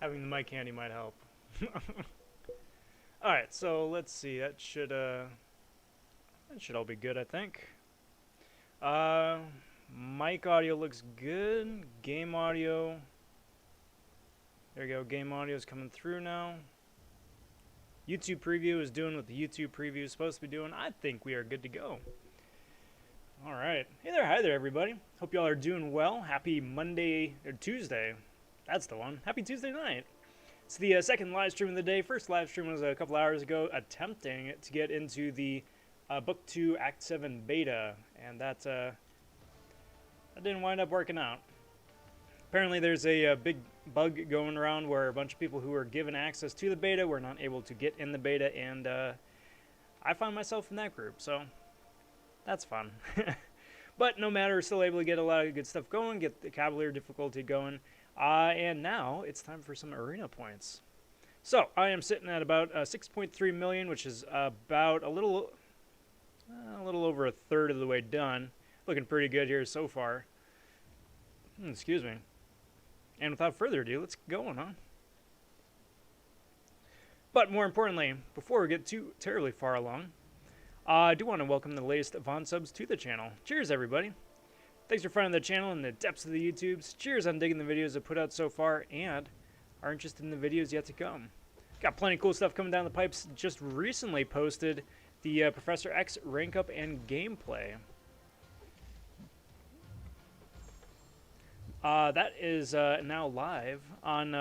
Having the mic handy might help. Alright, so let's see. That should all be good, I think. Mic audio looks good. Game audio. There you go. Game audio is coming through now. YouTube preview is doing what the YouTube preview is supposed to be doing. I think we are good to go. Alright. Hey there, hi there, everybody. Hope y'all are doing well. Happy Monday, or Tuesday. That's the one. Happy Tuesday night. It's the second live stream of the day. First live stream was a couple hours ago, attempting to get into the Book 2 Act 7 beta, and that didn't wind up working out. Apparently there's a big bug going around where a bunch of people who were given access to the beta were not able to get in the beta, and I find myself in that group, so that's fun. But no matter, we're still able to get a lot of good stuff going, get the Cavalier difficulty going, and now it's time for some arena points. So I am sitting at about 6.3 million, which is about a little over a third of the way done. Looking pretty good here so far. Excuse me. And without further ado, let's get going, huh? But more importantly, before we get too terribly far along, I do want to welcome the latest Von subs to the channel. Cheers, everybody. Thanks for finding the channel in the depths of the YouTubes. Cheers on digging the videos I've put out so far and are interested in the videos yet to come. Got plenty of cool stuff coming down the pipes. Just recently posted the Professor X rank up and gameplay. That is now live on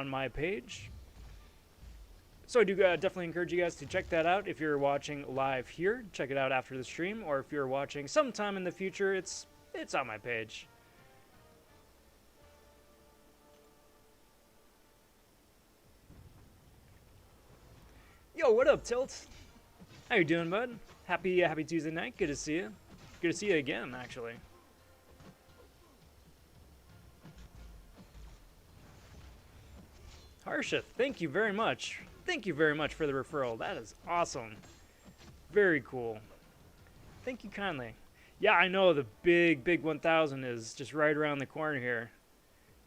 my page. So I do definitely encourage you guys to check that out. If you're watching live here, check it out after the stream, or if you're watching sometime in the future, it's on my page. Yo, what up, Tilt? How you doing, bud? Happy Tuesday night. Good to see you. Good to see you again, actually. Harshith, thank you very much. Thank you very much for the referral. That is awesome. Very cool. Thank you kindly. Yeah, I know the big 1000 is just right around the corner here.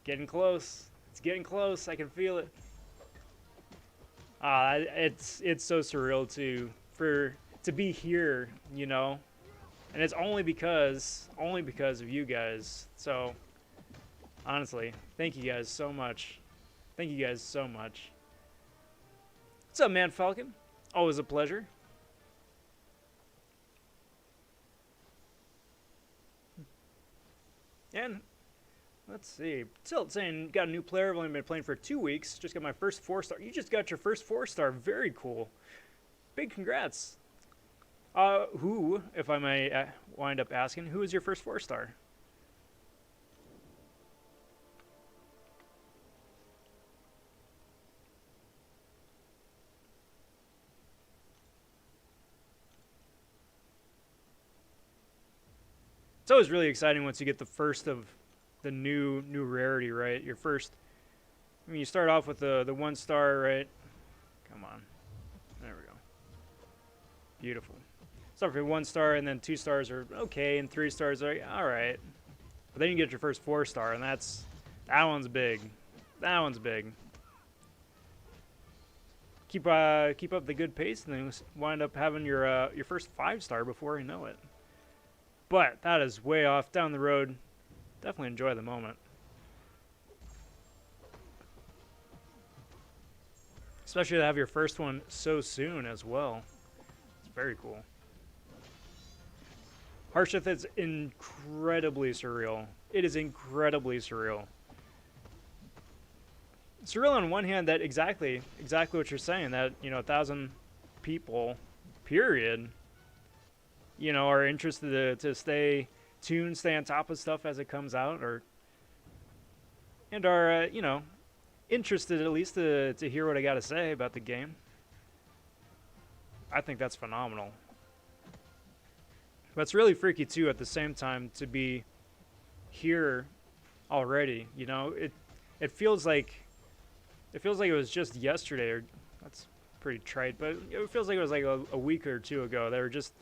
Getting close. It's getting close. I can feel it. It's so surreal to be here, you know. And it's only because of you guys. So honestly, thank you guys so much. Thank you guys so much. What's up, Man Falcon? Always a pleasure. And let's see. Tilt saying got a new player. I've only been playing for 2 weeks. Just got my first 4-star. You just got your first 4-star. Very cool. Big congrats. Who, if I may wind up asking, who is your first 4-star? It's always really exciting once you get the first of the new rarity, right? Your first, I mean, you start off with the 1-star, right? Come on. There we go. Beautiful. Start with 1-star, and then 2 stars are okay, and 3 stars are all right. But then you get your first 4-star, and that one's big. That one's big. Keep up the good pace, and then wind up having your first 5-star before you know it. But that is way off down the road. Definitely enjoy the moment. Especially to have your first one so soon as well. It's very cool. Harshith is incredibly surreal. It is incredibly surreal. Surreal on one hand that exactly what you're saying, that, you know, 1,000 people, period, you know, are interested to stay tuned, stay on top of stuff as it comes out, and are, you know, interested at least to hear what I got to say about the game. I think that's phenomenal. But it's really freaky too at the same time to be here already. You know, it feels like it was just yesterday, or that's pretty trite, but it feels like it was like a week or two ago. They were just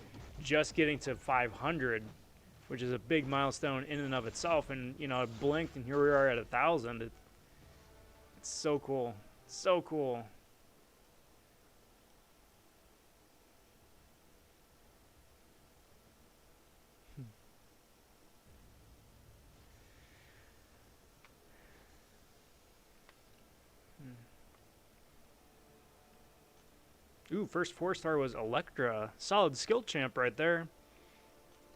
getting to 500, which is a big milestone in and of itself, and you know, it blinked and here we are at 1,000. It's so cool. So cool. Ooh, first 4-star was Electra. Solid skill champ right there.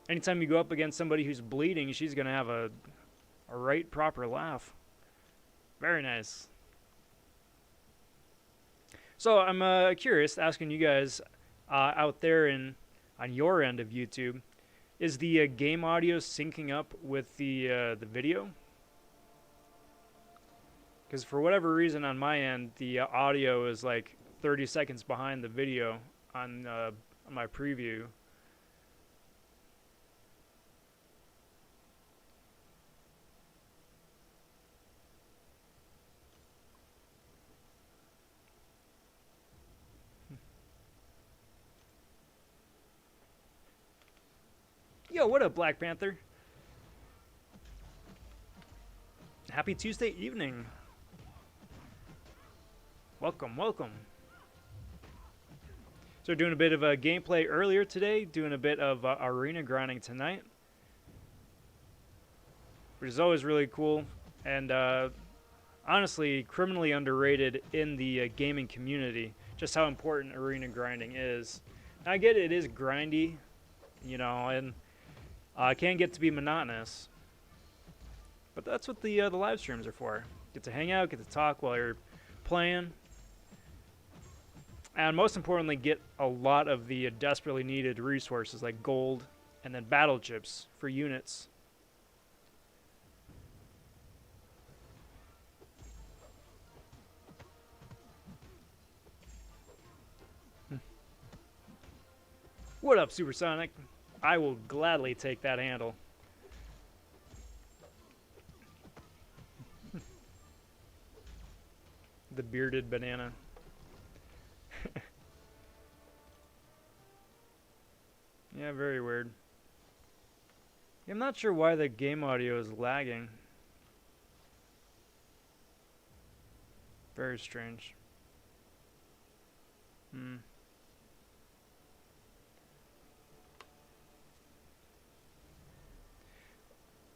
Anytime you go up against somebody who's bleeding, she's going to have a right proper laugh. Very nice. So I'm curious, asking you guys out there on your end of YouTube, is the game audio syncing up with the video? Because for whatever reason on my end, the audio is like 30 seconds behind the video on my preview. Yo, what up, Black Panther? Happy Tuesday evening. Welcome, welcome. So doing a bit of gameplay earlier today, doing a bit of arena grinding tonight, which is always really cool, and honestly, criminally underrated in the gaming community, just how important arena grinding is. Now, I get it is grindy, you know, and can get to be monotonous, but that's what the live streams are for. Get to hang out, get to talk while you're playing, and most importantly, get a lot of the desperately needed resources like gold and then battle chips for units. What up, Supersonic? I will gladly take that handle. The bearded banana. Yeah, very weird. I'm not sure why the game audio is lagging. Very strange.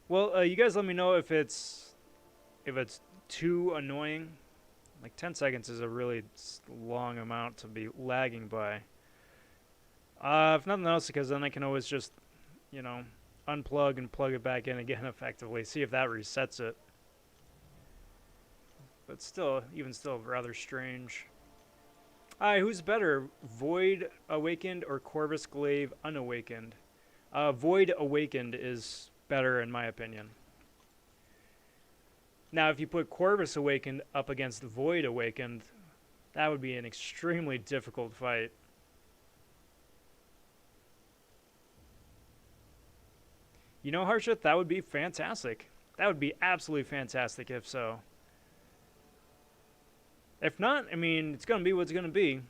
Well, you guys let me know if it's too annoying. Like 10 seconds is a really long amount to be lagging by. If nothing else, because then I can always just, you know, unplug and plug it back in again effectively. See if that resets it. But still, even still, rather strange. Who's better, Void Awakened or Corvus Glaive Unawakened? Void Awakened is better in my opinion. Now, if you put Corvus Awakened up against Void Awakened, that would be an extremely difficult fight. You know, Harshit, that would be fantastic. That would be absolutely fantastic if so. If not, I mean, it's going to be what's going to be.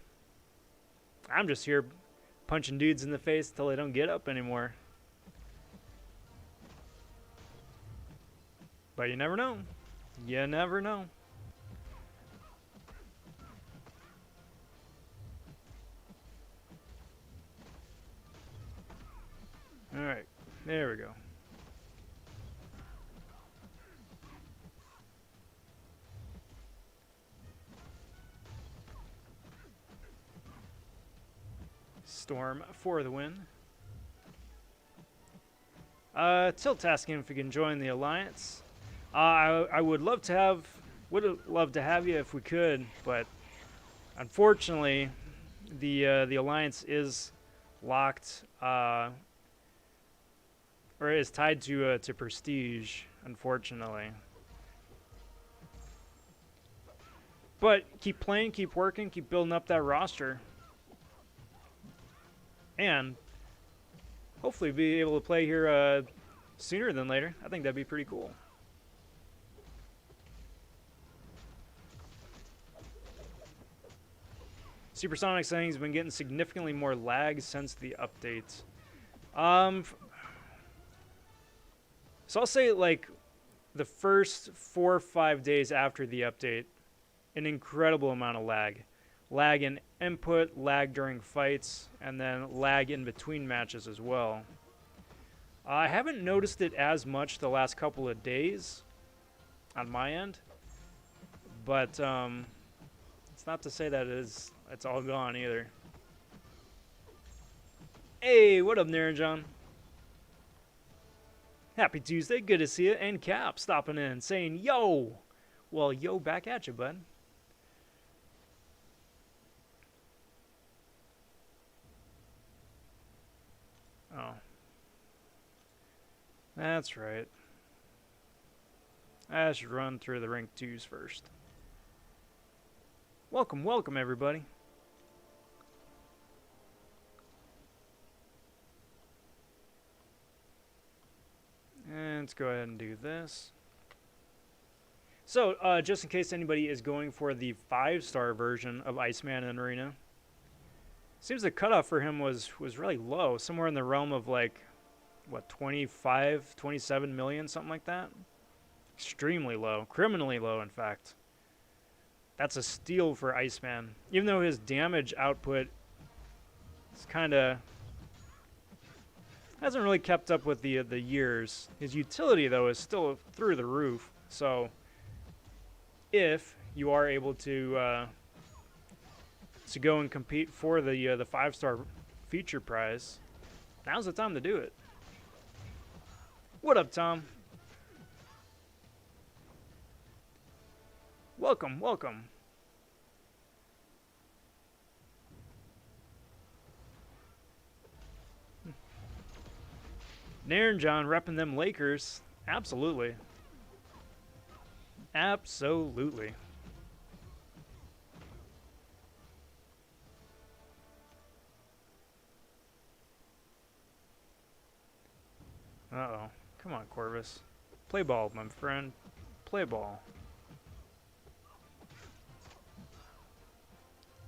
I'm just here punching dudes in the face until they don't get up anymore. But you never know. You never know. Alright, there we go. Storm for the win. Tilt asking if we can join the Alliance. I would love to have you if we could, but unfortunately, the Alliance is locked, or is tied to prestige. Unfortunately, but keep playing, keep working, keep building up that roster, and hopefully be able to play here sooner than later. I think that'd be pretty cool. Supersonic saying he's been getting significantly more lag since the update. So I'll say like the first 4 or 5 days after the update, an incredible amount of lag. Lag in input, lag during fights, and then lag in between matches as well. I haven't noticed it as much the last couple of days on my end, but it's not to say that it's all gone either. Hey, what up, Naranjon? Happy Tuesday, good to see you. And Cap stopping in, saying, yo! Well, yo, back at you, bud. Oh. That's right. I should run through the rank 2s first. Welcome, welcome, everybody. And let's go ahead and do this. So, just in case anybody is going for the 5-star version of ICEMAN in Arena, seems the cutoff for him was really low, somewhere in the realm of like, what, 25, 27 million, something like that? Extremely low, criminally low, in fact. That's a steal for ICEMAN. Even though his damage output is kind of hasn't really kept up with the years. His utility, though, is still through the roof. So, if you are able to go and compete for the 5-star feature prize, now's the time to do it. What up, Tom? Welcome, welcome. Naranjon repping them Lakers. Absolutely. Absolutely. Uh-oh. Come on, Corvus. Play ball, my friend. Play ball.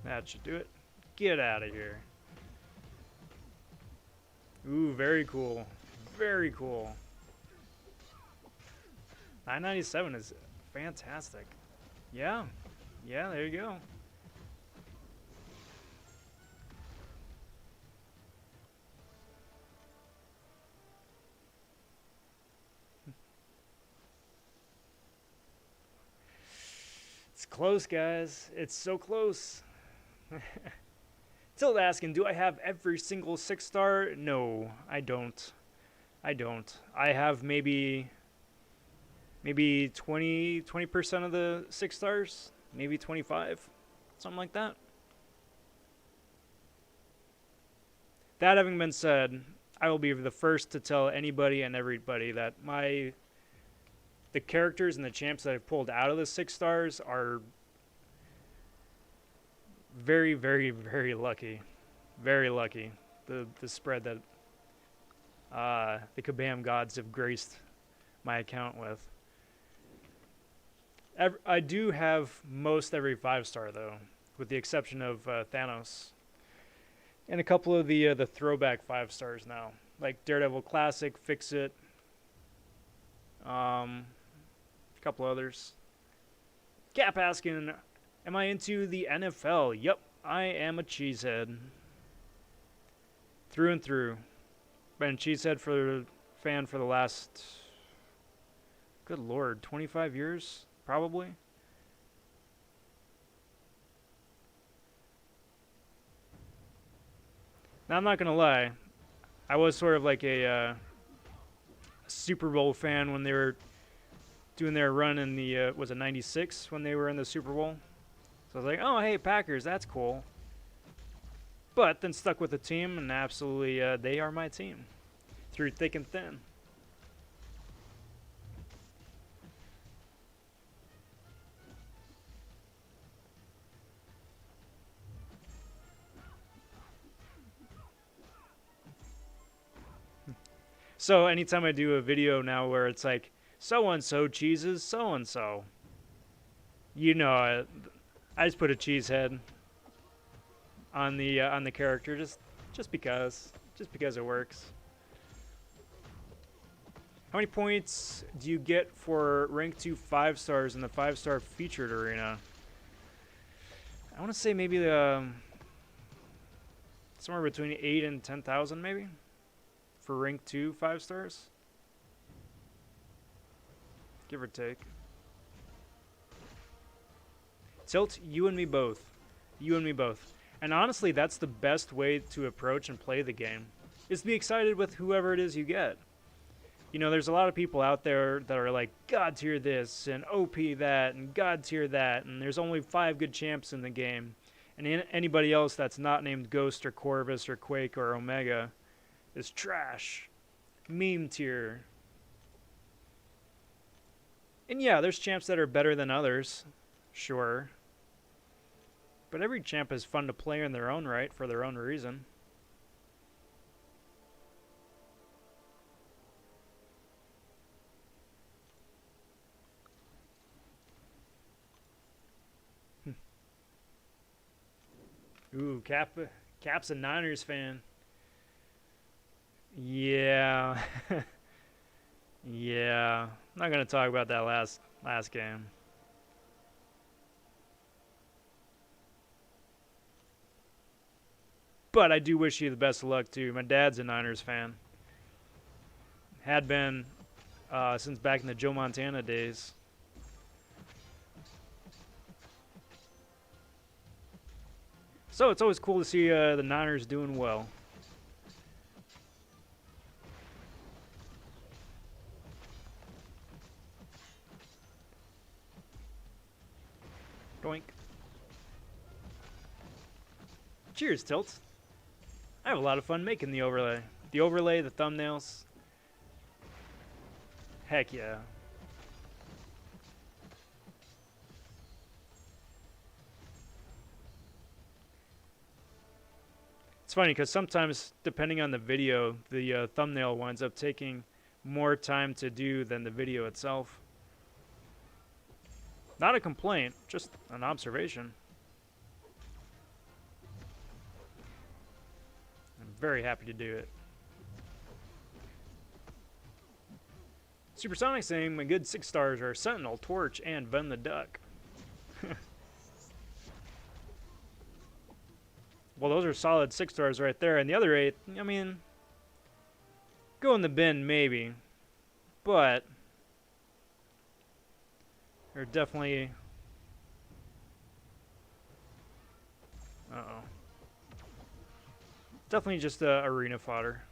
That should do it. Get out of here. Ooh, very cool. Very cool. 997 is fantastic. Yeah. Yeah, there you go. It's close, guys. It's so close. Tilda asking, do I have every single 6-star? No, I don't. I don't. I have maybe 20% of the 6 stars, maybe 25, something like that. That having been said, I will be the first to tell anybody and everybody that the characters and the champs that I've pulled out of the 6 stars are very, very, very lucky. Very lucky. The spread that the Kabam gods have graced my account with. I do have most every 5-star though, with the exception of Thanos, and a couple of the throwback 5 stars now, like Daredevil Classic, Fix It, a couple others. Cap asking, am I into the NFL? Yep, I am a cheesehead through and through. Been a cheesehead fan for the last, good lord, 25 years. Probably. Now, I'm not going to lie. I was sort of like a Super Bowl fan when they were doing their run in the, was it 96 when they were in the Super Bowl? So I was like, oh, hey, Packers, that's cool. But then stuck with the team, and absolutely, they are my team. Through thick and thin. So anytime I do a video now where it's like, so-and-so cheeses so-and-so, you know, I just put a cheese head on the character just because it works. How many points do you get for rank 2 5 stars in the 5-star featured arena? I want to say maybe somewhere between 8 and 10,000 maybe for rank 2 5 stars, give or take. Tilt, you and me both. You and me both. And honestly, that's the best way to approach and play the game, is to be excited with whoever it is you get. You know, there's a lot of people out there that are like, God tier this, and OP that, and God tier that, and there's only 5 good champs in the game. And anybody else that's not named Ghost or Corvus or Quake or Omega is trash. Meme tier. And yeah, there's champs that are better than others, sure. But every champ is fun to play in their own right, for their own reason. Ooh, Cap's a Niners fan. Yeah. Yeah. I'm not going to talk about that last game. But I do wish you the best of luck, too. My dad's a Niners fan. Had been since back in the Joe Montana days. So it's always cool to see the Niners doing well. Doink. Cheers, Tilt. I have a lot of fun making the overlay. The overlay, the thumbnails. Heck yeah. It's funny because sometimes, depending on the video, the thumbnail winds up taking more time to do than the video itself. Not a complaint, just an observation. I'm very happy to do it. Supersonic saying my good 6 stars are Sentinel, Torch, and Ben the Duck. Well, those are solid 6 stars right there. And the other 8, I mean, go in the bin maybe. But they're definitely... Uh-oh. Definitely just arena fodder.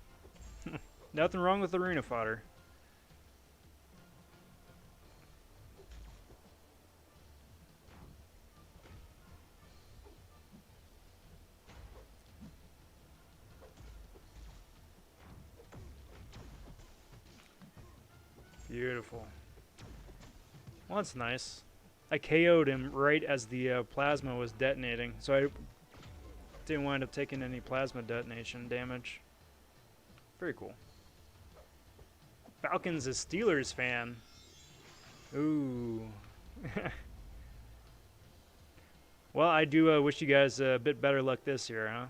Nothing wrong with arena fodder. Beautiful. Well, that's nice. I KO'd him right as the plasma was detonating, so I didn't wind up taking any plasma detonation damage. Very cool. Falcons is Steelers fan. Ooh. Well, I do wish you guys a bit better luck this year, huh?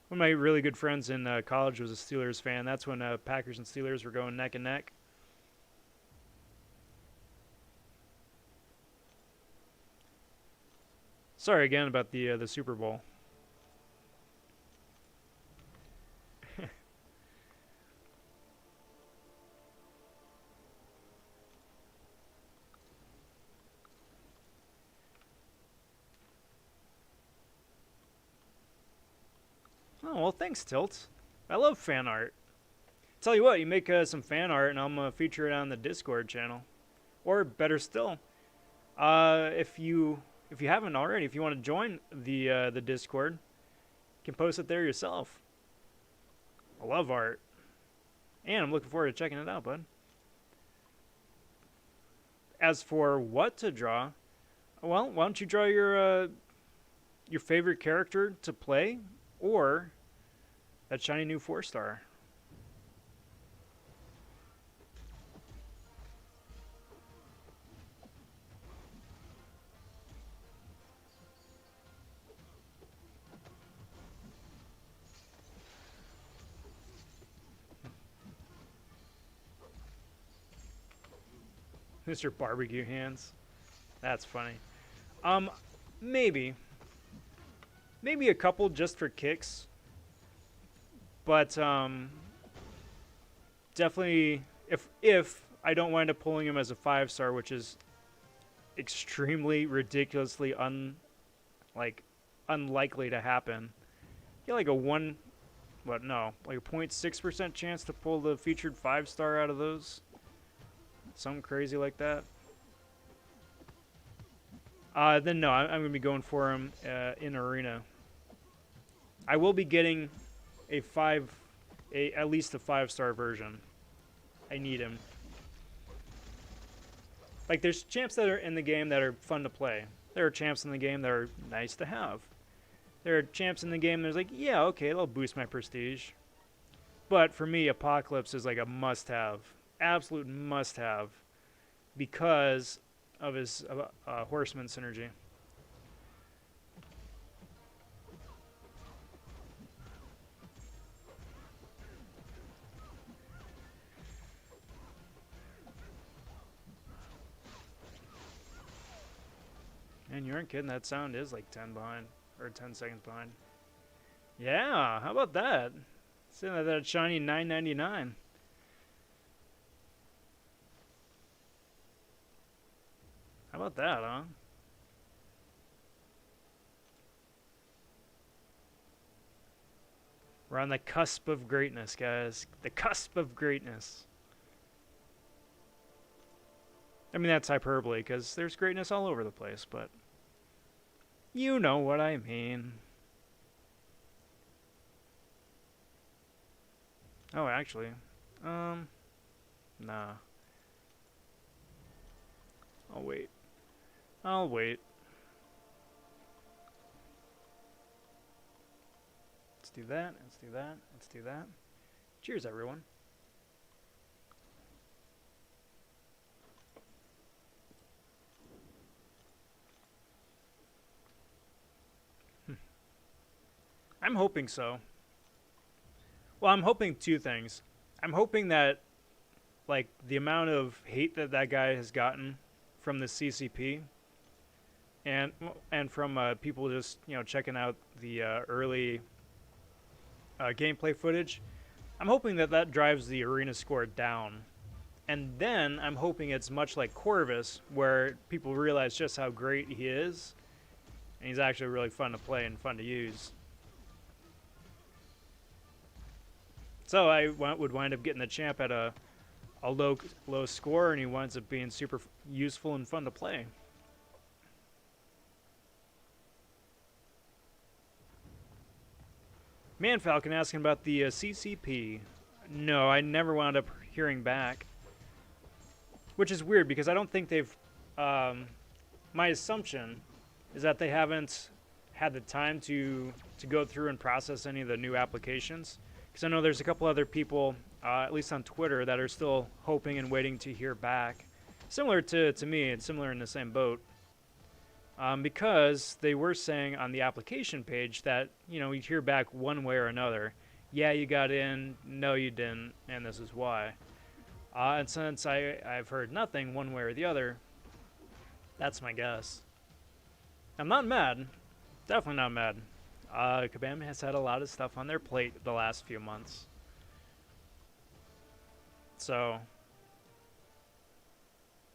One of my really good friends in college was a Steelers fan. That's when Packers and Steelers were going neck and neck. Sorry again about the Super Bowl. Oh, well, thanks, Tilt. I love fan art. Tell you what, you make some fan art and I'm going to feature it on the Discord channel. Or better still, if you haven't already, if you want to join the Discord, you can post it there yourself. I love art. And I'm looking forward to checking it out, bud. As for what to draw, well, why don't you draw your favorite character to play, or that shiny new 4-star. Mr. Barbecue Hands. That's funny. Maybe. Maybe a couple just for kicks. But definitely if I don't wind up pulling him as a 5-star, which is extremely ridiculously unlikely to happen. Yeah, like a like a 0.6% chance to pull the featured 5-star out of those. Something crazy like that. Then no, I'm gonna be going for him in arena. I will be getting at least a 5-star version. I need him. Like, there's champs that are in the game that are fun to play. There are champs in the game that are nice to have. There are champs in the game that's like, yeah, okay, they'll boost my prestige. But for me, Apocalypse is like a must-have. Absolute must-have. Because of his Horseman synergy. And you aren't kidding, that sound is like 10 behind. Or 10 seconds behind. Yeah, how about that? Sitting at that shiny $9.99. How about that, huh? We're on the cusp of greatness, guys. The cusp of greatness. I mean, that's hyperbole, because there's greatness all over the place, but you know what I mean. Oh, actually, nah. I'll wait. I'll wait. Let's do that, let's do that, let's do that. Cheers, everyone. I'm hoping so. Well, I'm hoping two things. I'm hoping that, like, the amount of hate that that guy has gotten from the CCP and from people just, you know, checking out the early gameplay footage, I'm hoping that that drives the arena score down. And then I'm hoping it's much like Corvus, where people realize just how great he is, and he's actually really fun to play and fun to use. So I would wind up getting the champ at a low score, and he winds up being super useful and fun to play. Man Falcon asking about the CCP. No, I never wound up hearing back. Which is weird, because I don't think they've... my assumption is that they haven't had the time to go through and process any of the new applications. Because I know there's a couple other people, at least on Twitter, that are still hoping and waiting to hear back. Similar to me, and similar in the same boat. Because they were saying on the application page that, you know, you'd hear back one way or another. Yeah, you got in, no you didn't, and this is why. And since I've heard nothing one way or the other, that's my guess. I'm not mad. Definitely not mad. Kabam has had a lot of stuff on their plate the last few months. So,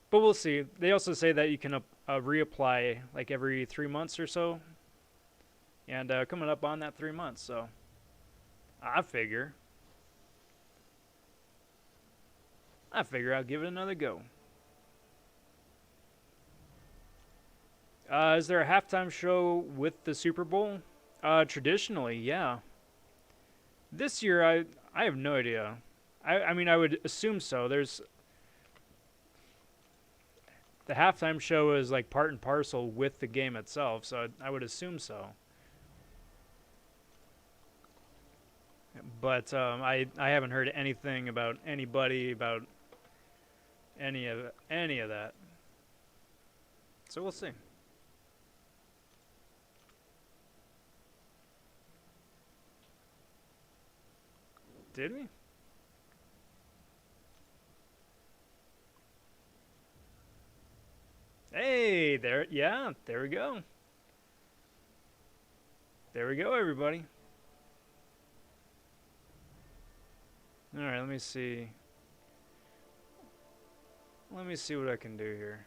but we'll see. They also say that you can reapply like every 3 months or so. And coming up on that 3 months, so I figure I'll give it another go. Is there a halftime show with the Super Bowl? Traditionally, yeah. This year, I have no idea. I mean, I would assume so. There's... The halftime show is like part and parcel with the game itself, so I would assume so. But I haven't heard anything about anybody about any of that. So we'll see. Did we? Hey, there, yeah, there we go. There we go, everybody. All right, let me see. Let me see what I can do here.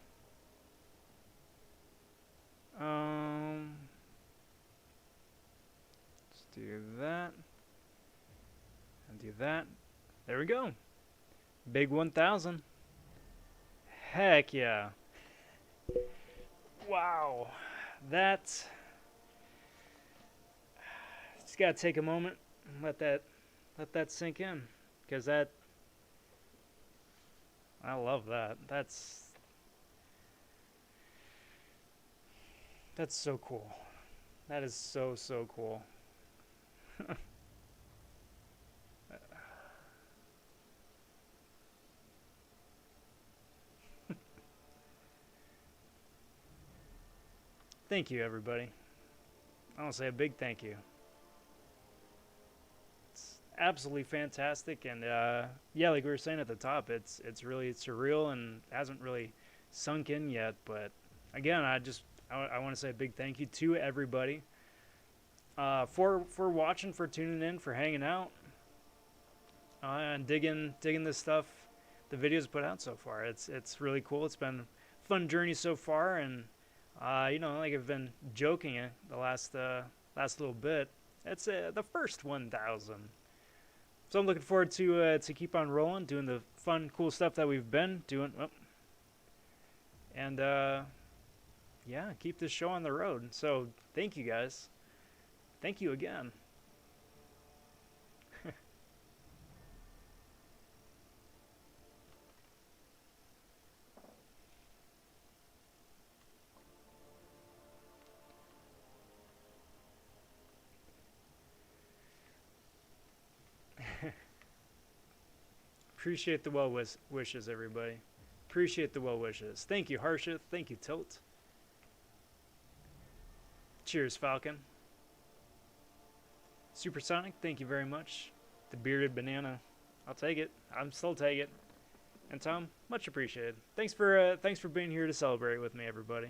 Let's do that. And do that. There we go. Big 1,000. Heck yeah. Wow. That's... Just gotta take a moment and let that sink in. Because that... I love that. That's so cool. That is so cool. Thank you, everybody. I want to say a big thank you. It's absolutely fantastic, and yeah, like we were saying at the top, it's really surreal and hasn't really sunk in yet. But again, I want to say a big thank you to everybody for watching, for tuning in, for hanging out, and digging this stuff, the videos put out so far. It's really cool. It's been a fun journey so far, and you know, like I've been joking the last little bit. It's the first 1,000. So I'm looking forward to keep on rolling, doing the fun, cool stuff that we've been doing, and yeah, keep this show on the road. So thank you guys. Thank you again. Appreciate the well wishes, everybody. Appreciate the well wishes. Thank you, Harshith. Thank you, Tilt. Cheers, Falcon. Supersonic, thank you very much. The bearded banana, I'll take it. I'm still take it. And Tom, much appreciated. Thanks for being here to celebrate with me, everybody.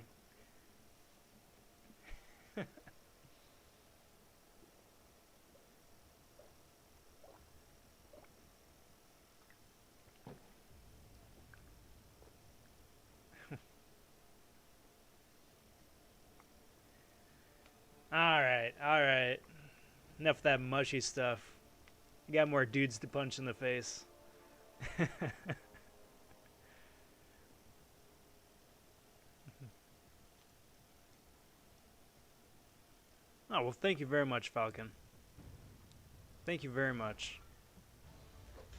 All right. Enough of that mushy stuff. You got more dudes to punch in the face. Oh, well, thank you very much, Falcon. Thank you very much.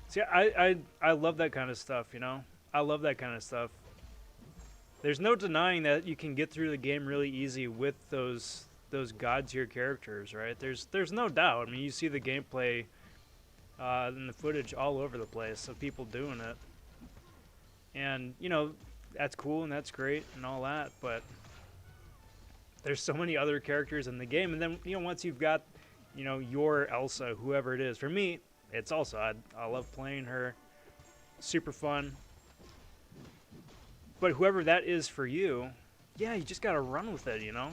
See, I love that kind of stuff, you know? I love that kind of stuff. There's no denying that you can get through the game really easy with those god tier characters, right? There's no doubt. I mean, you see the gameplay and the footage all over the place of people doing it. And, you know, that's cool and that's great and all that, but there's so many other characters in the game. And then, you know, once you've got, you know, your Elsa, whoever it is. For me, it's Elsa. I love playing her. Super fun. But whoever that is for you, yeah, you just got to run with it, you know?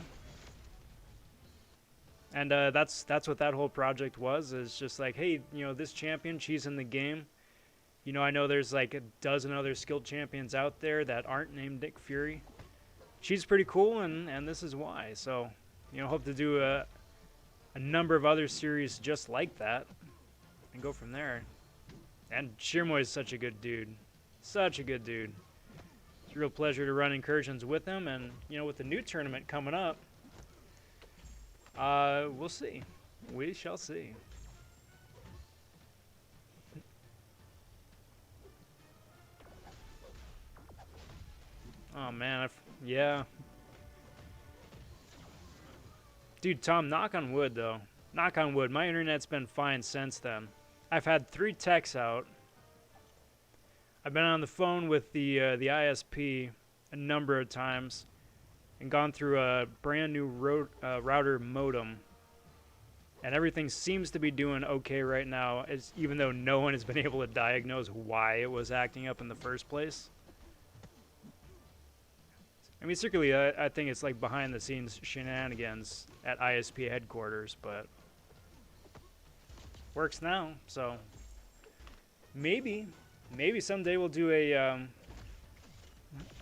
And that's what that whole project was, is just like, hey, you know, this champion, she's in the game. You know, I know there's like a dozen other skilled champions out there that aren't named Nick Fury. She's pretty cool, and this is why. So, you know, hope to do a number of other series just like that and go from there. And Shirmoy is such a good dude. Such a good dude. It's a real pleasure to run incursions with him, and, you know, with the new tournament coming up, we'll see. We shall see. Oh, man. Yeah. Dude, Tom, knock on wood, though. Knock on wood. My internet's been fine since then. I've had 3 techs out. I've been on the phone with the ISP a number of times and gone through a brand new router modem. And everything seems to be doing okay right now, even though no one has been able to diagnose why it was acting up in the first place. I mean, secretly, I think it's like behind the scenes shenanigans at ISP headquarters, but works now. So maybe someday we'll do a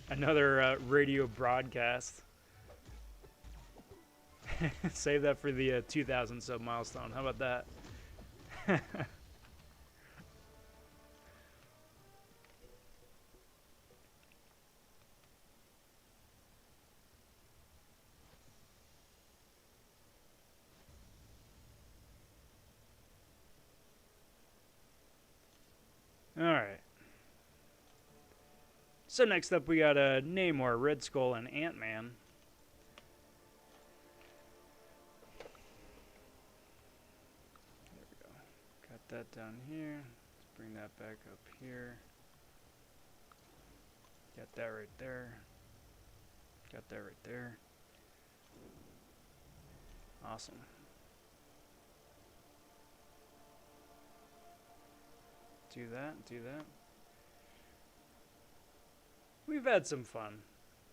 another radio broadcast. Save that for the 2,000 sub milestone. How about that? Alright. So next up we got Namor, Red Skull, and Ant-Man. There we go. Got that down here. Let's bring that back up here. Got that right there. Got that right there. Awesome. Do that, do that. We've had some fun.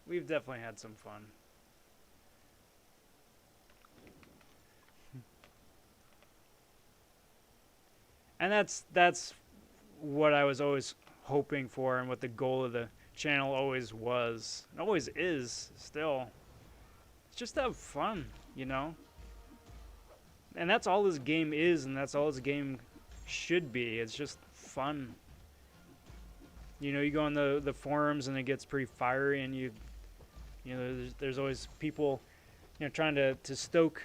We've definitely had some fun. And that's what I was always hoping for and what the goal of the channel always was. It always is still. It's just to have fun, you know? And that's all this game is, and that's all this game should be. It's just fun. You know, you go on the forums and it gets pretty fiery, and you know, there's always people, you know, trying to stoke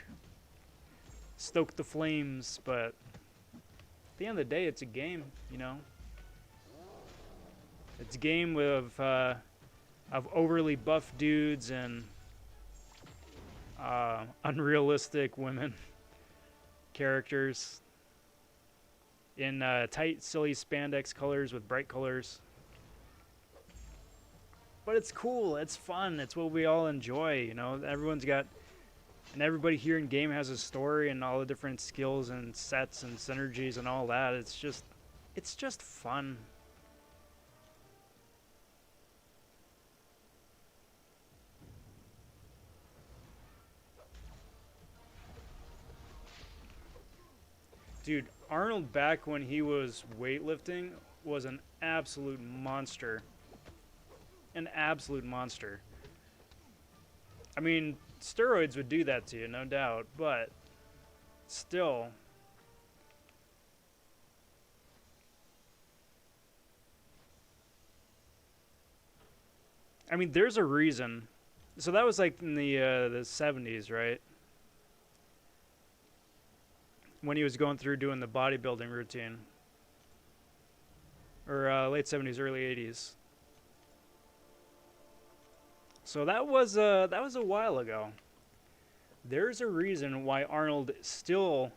the flames, but at the end of the day, it's a game, you know. It's a game of overly buff dudes and unrealistic women characters in tight, silly spandex colors with bright colors. But it's cool, it's fun, it's what we all enjoy, you know. Everyone's got, and everybody here in game has a story and all the different skills and sets and synergies and all that. It's just fun. Dude, Arnold back when he was weightlifting was an absolute monster. An absolute monster. I mean, steroids would do that to you, no doubt, but still. I mean, there's a reason. So that was like in the 70s, right? When he was going through doing the bodybuilding routine. Or late 70s, early 80s. So that was a while ago. There's a reason why Arnold still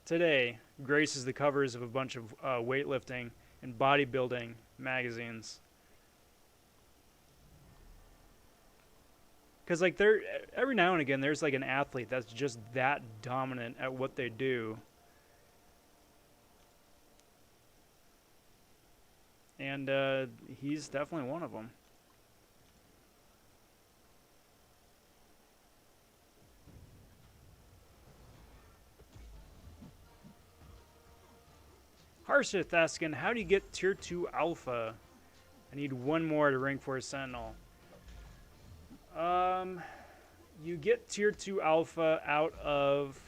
today graces the covers of a bunch of weightlifting and bodybuilding magazines. Because like every now and again there's like an athlete that's just that dominant at what they do. And he's definitely one of them. Harshith asking, how do you get tier 2 alpha? I need one more to rank for a sentinel. You get tier 2 alpha out of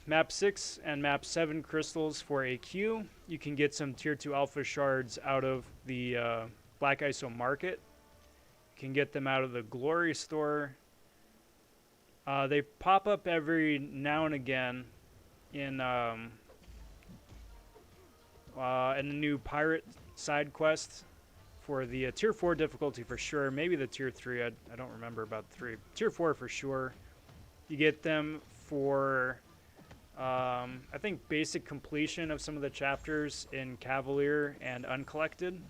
map 6 and map 7 crystals for AQ. You can get some tier 2 alpha shards out of the Black ISO market. You can get them out of the Glory store. They pop up every now and again in the new pirate side quest for the tier 4 difficulty for sure. Maybe the tier 3. I don't remember about 3. Tier 4 for sure. You get them for I think basic completion of some of the chapters in Cavalier and Uncollected.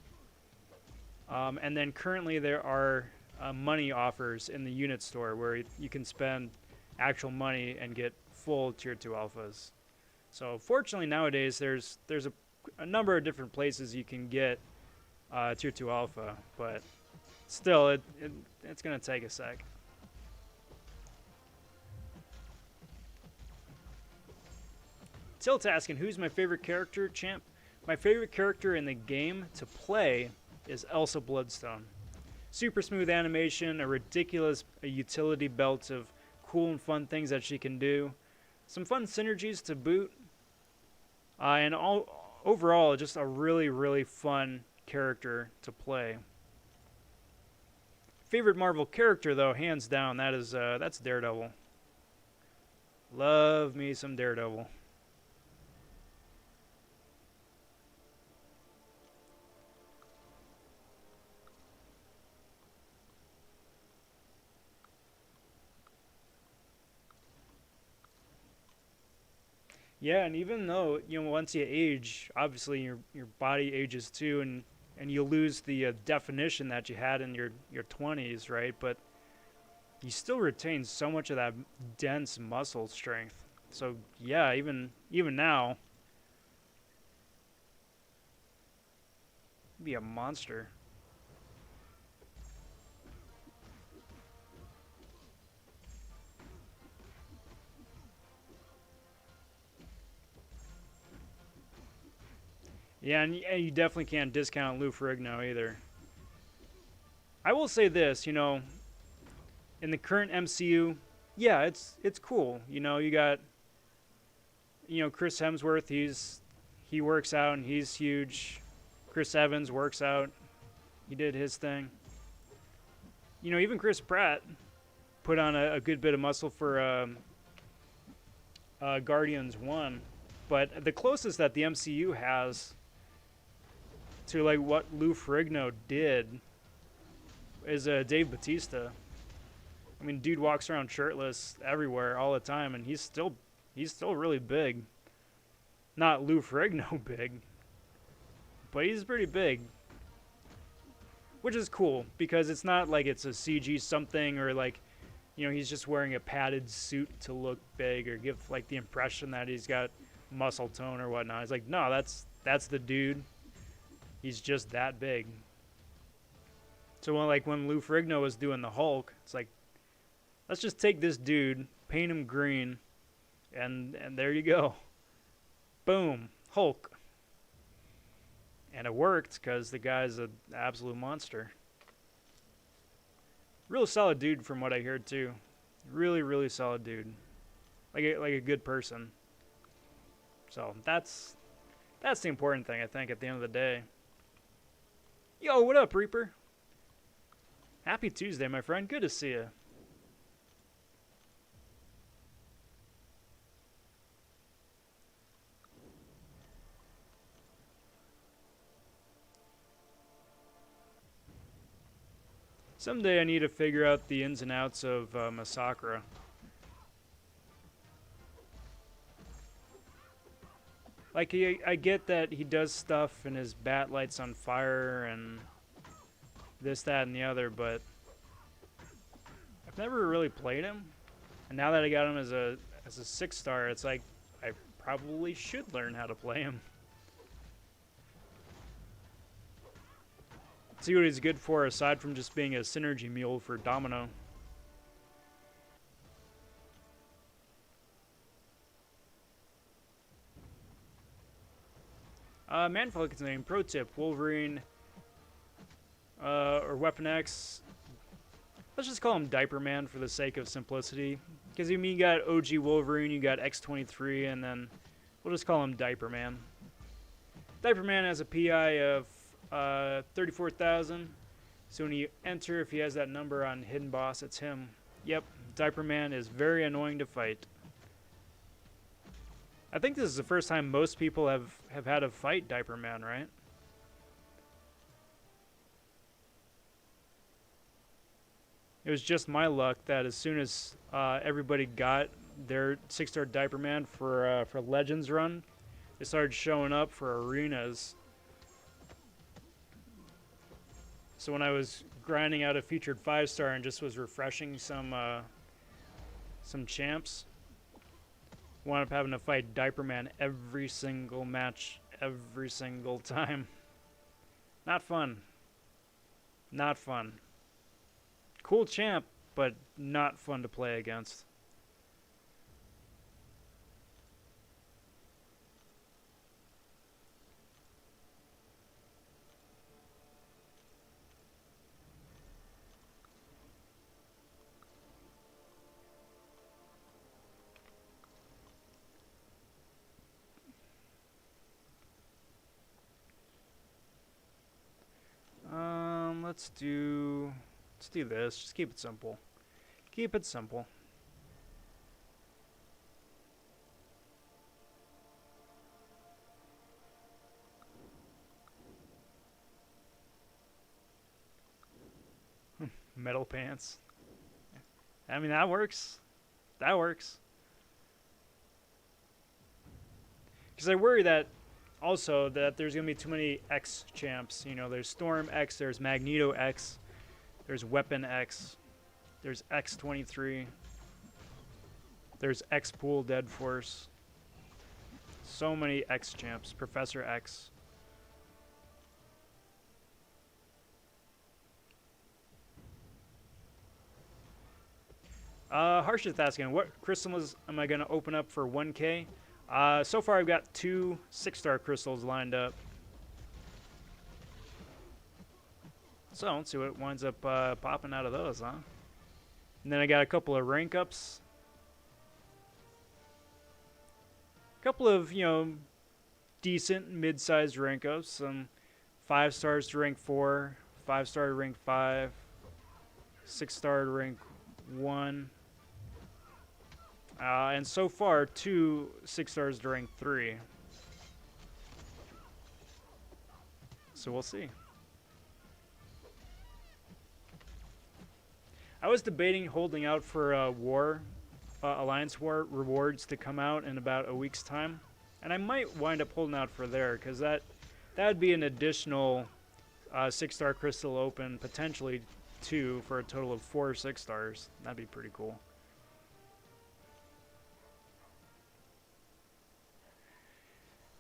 And then currently there are money offers in the unit store where you can spend actual money and get full tier 2 alphas. So fortunately nowadays there's a number of different places you can get tier 2 alpha, but Still, it's gonna take a sec. Tilt asking, who's my favorite character, champ? My favorite character in the game to play is Elsa Bloodstone. Super smooth animation, a ridiculous utility belt of cool and fun things that she can do. Some fun synergies to boot. And overall, just a really, really fun character to play. Favorite Marvel character, though, hands down, that's Daredevil. Love me some Daredevil. Yeah, and even though, once you age, obviously your body ages too, and you lose the definition that you had in your 20s, right? But you still retain so much of that dense muscle strength. So yeah, even now, be a monster. Yeah, and you definitely can't discount Lou Ferrigno either. I will say this, in the current MCU, yeah, it's cool. You got Chris Hemsworth, he works out and he's huge. Chris Evans works out. He did his thing. Even Chris Pratt put on a good bit of muscle for Guardians 1. But the closest that the MCU has to like what Lou Ferrigno did is Dave Bautista. I mean, dude walks around shirtless everywhere all the time, and he's still really big. Not Lou Ferrigno big, but he's pretty big, which is cool because it's not like it's a CG something or like, he's just wearing a padded suit to look big or give like the impression that he's got muscle tone or whatnot. It's like, no, that's the dude. He's just that big. So when Lou Ferrigno was doing the Hulk, it's like, let's just take this dude, paint him green, and there you go. Boom, Hulk. And it worked because the guy's an absolute monster. Real solid dude from what I heard too. Really, really solid dude. Like a good person. So that's the important thing, I think, at the end of the day. Yo, what up, Reaper? Happy Tuesday, my friend. Good to see you. Someday I need to figure out the ins and outs of Masakura. Like, I get that he does stuff and his bat lights on fire and this, that, and the other, but I've never really played him. And now that I got him as a 6-star, it's like I probably should learn how to play him. See what he's good for aside from just being a synergy mule for Domino. Manfalcon's name, pro tip, Wolverine, or Weapon X. Let's just call him Diaper Man for the sake of simplicity. Because you got OG Wolverine, you got X-23, and then we'll just call him Diaper Man. Diaper Man has a PI of 34,000. So when you enter, if he has that number on Hidden Boss, it's him. Yep, Diaper Man is very annoying to fight. I think this is the first time most people have had to fight Diaper Man, right? It was just my luck that as soon as everybody got their 6-star Diaper Man for Legends run, they started showing up for arenas. So when I was grinding out a featured 5-star and just was refreshing some champs, wound up having to fight Diaper Man every single match, every single time. Not fun. Not fun. Cool champ, but not fun to play against. Let's do this. Just keep it simple. Keep it simple. Metal pants. I mean, that works. That works. Because I worry that also that there's going to be too many X champs. You know, there's Storm X, there's Magneto X, there's Weapon X, there's X-23, there's X-Pool Dead Force. So many X champs. Professor X. Harshith asking, what crystals am I going to open up for 1K? So far I've got 2 6-star crystals lined up. So let's see what winds up popping out of those, huh? And then I got a couple of rank ups. A couple of, you know, decent mid-sized rank ups. Some 5 stars to rank 4, 5-star to rank 5, 6-star to rank 1. And so far, 2 6-stars to rank 3. So we'll see. I was debating holding out for Alliance War rewards to come out in about a week's time. And I might wind up holding out for there, because that would be an additional 6-star crystal open, potentially 2, for a total of 4 6-stars. That'd be pretty cool.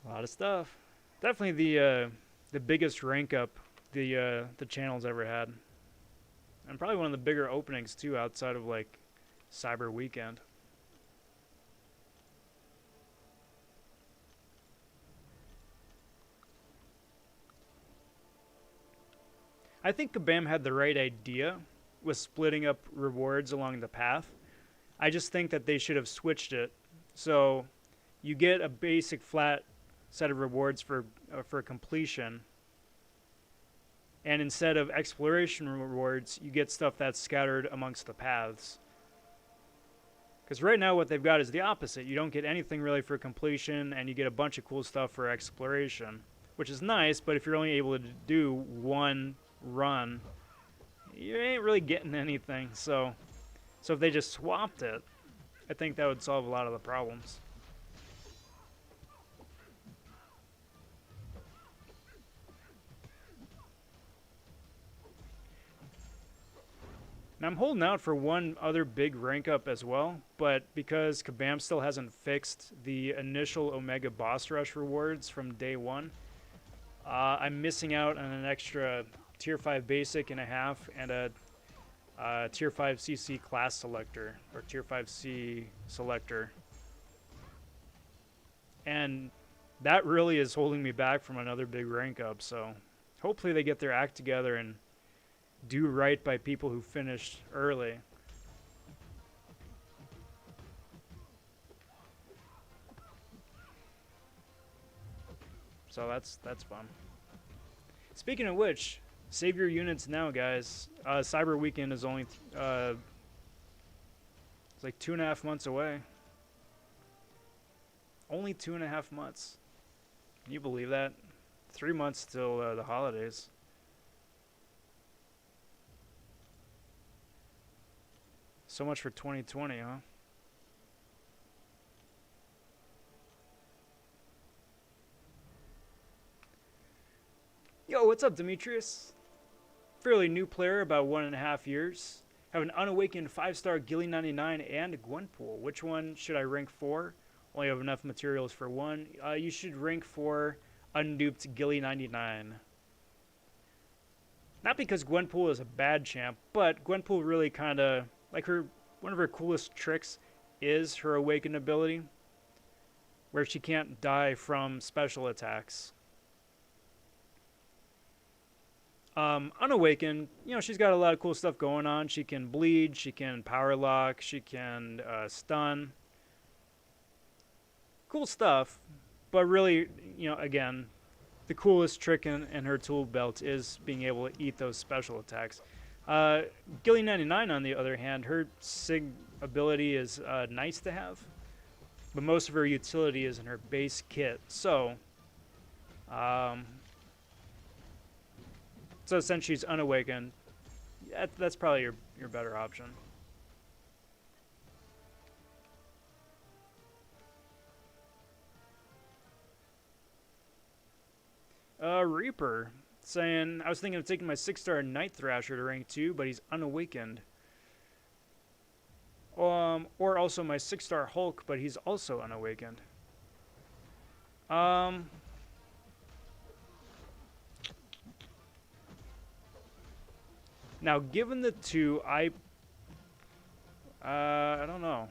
A lot of stuff. Definitely the biggest rank up the channel's ever had, and probably one of the bigger openings too, outside of like Cyber Weekend. I think Kabam had the right idea with splitting up rewards along the path. I just think that they should have switched it so you get a basic flat set of rewards for completion, and instead of exploration rewards, you get stuff that's scattered amongst the paths. Because right now what they've got is the opposite. You don't get anything really for completion, and you get a bunch of cool stuff for exploration, which is nice, but if you're only able to do one run, you ain't really getting anything. So if they just swapped it, I think that would solve a lot of the problems. Now I'm holding out for one other big rank up as well, but because Kabam still hasn't fixed the initial Omega Boss Rush rewards from day 1, I'm missing out on an extra Tier 5 Basic and a half and a Tier 5 CC class selector, or Tier 5C selector. And that really is holding me back from another big rank up, so hopefully they get their act together and do right by people who finished early. So that's fun. Speaking of which, save your units now, guys. Cyber Weekend is only it's like 2.5 months away. Only 2.5 months. Can you believe that? 3 months till the holidays. So much for 2020, huh? Yo, what's up, Demetrius? Fairly new player, about 1.5 years. Have an unawakened 5-star Gilly 99 and a Gwenpool. Which one should I rank for? Only have enough materials for one. You should rank for unduped Gilly 99. Not because Gwenpool is a bad champ, but Gwenpool really kind of, like, one of her coolest tricks is her awakened ability, where she can't die from special attacks. Unawakened, you know, she's got a lot of cool stuff going on. She can bleed, she can power lock, she can stun. Cool stuff, but really, you know, again, the coolest trick in her tool belt is being able to eat those special attacks. Gilly 99, on the other hand, her Sig ability is nice to have, but most of her utility is in her base kit. So since she's unawakened, that's probably your better option. Reaper saying, I was thinking of taking my 6-star Night Thrasher to rank 2, but he's unawakened. Or also my 6-star Hulk, but he's also unawakened. Now, given the two, I don't know.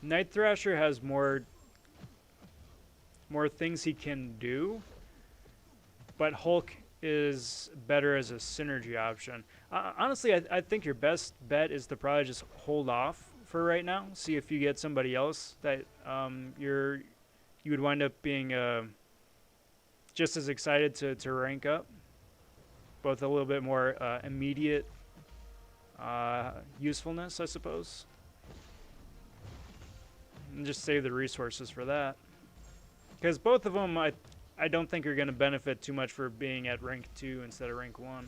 Night Thrasher has more things he can do, but Hulk is better as a synergy option. Honestly, I think your best bet is to probably just hold off for right now. See if you get somebody else that you would wind up being just as excited to rank up, both a little bit more immediate usefulness, I suppose, and just save the resources for that. Because both of them, I don't think are going to benefit too much for being at rank 2 instead of rank 1.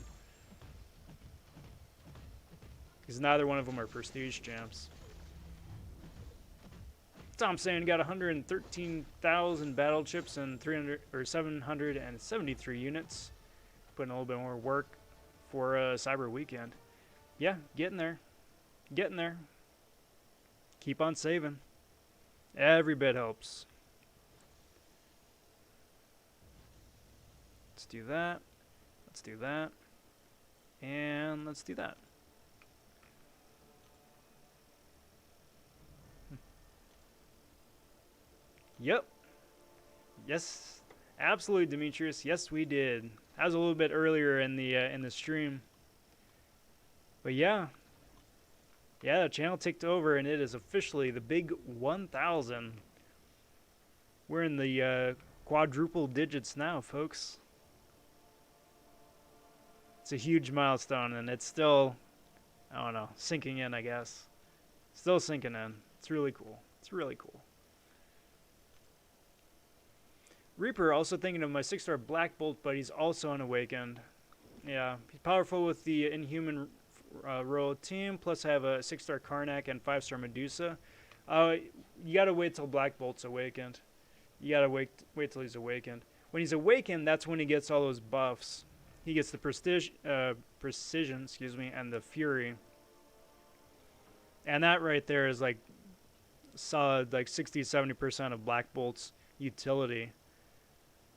Because neither one of them are prestige champs. Tom saying got 113,000 battle chips and 773 units. Putting a little bit more work for Cyber Weekend. Yeah, getting there. Getting there. Keep on saving. Every bit helps. Let's do that. Let's do that. And let's do that. Yep. Yes. Absolutely, Demetrius. Yes, we did. That was a little bit earlier in the stream. But yeah. Yeah, the channel ticked over and it is officially the big 1,000. We're in the quadruple digits now, folks. It's a huge milestone, and it's still, I don't know, sinking in, I guess. Still sinking in. It's really cool. It's really cool. Reaper, also thinking of my 6-star Black Bolt, but he's also unawakened. Yeah, he's powerful with the Inhuman Royal Team, plus I have a 6-star Karnak and 5-star Medusa. You gotta wait till Black Bolt's awakened. You gotta wait till he's awakened. When he's awakened, that's when he gets all those buffs. He gets the precision, excuse me, and the fury. And that right there is like solid, like 60-70% of Black Bolt's utility.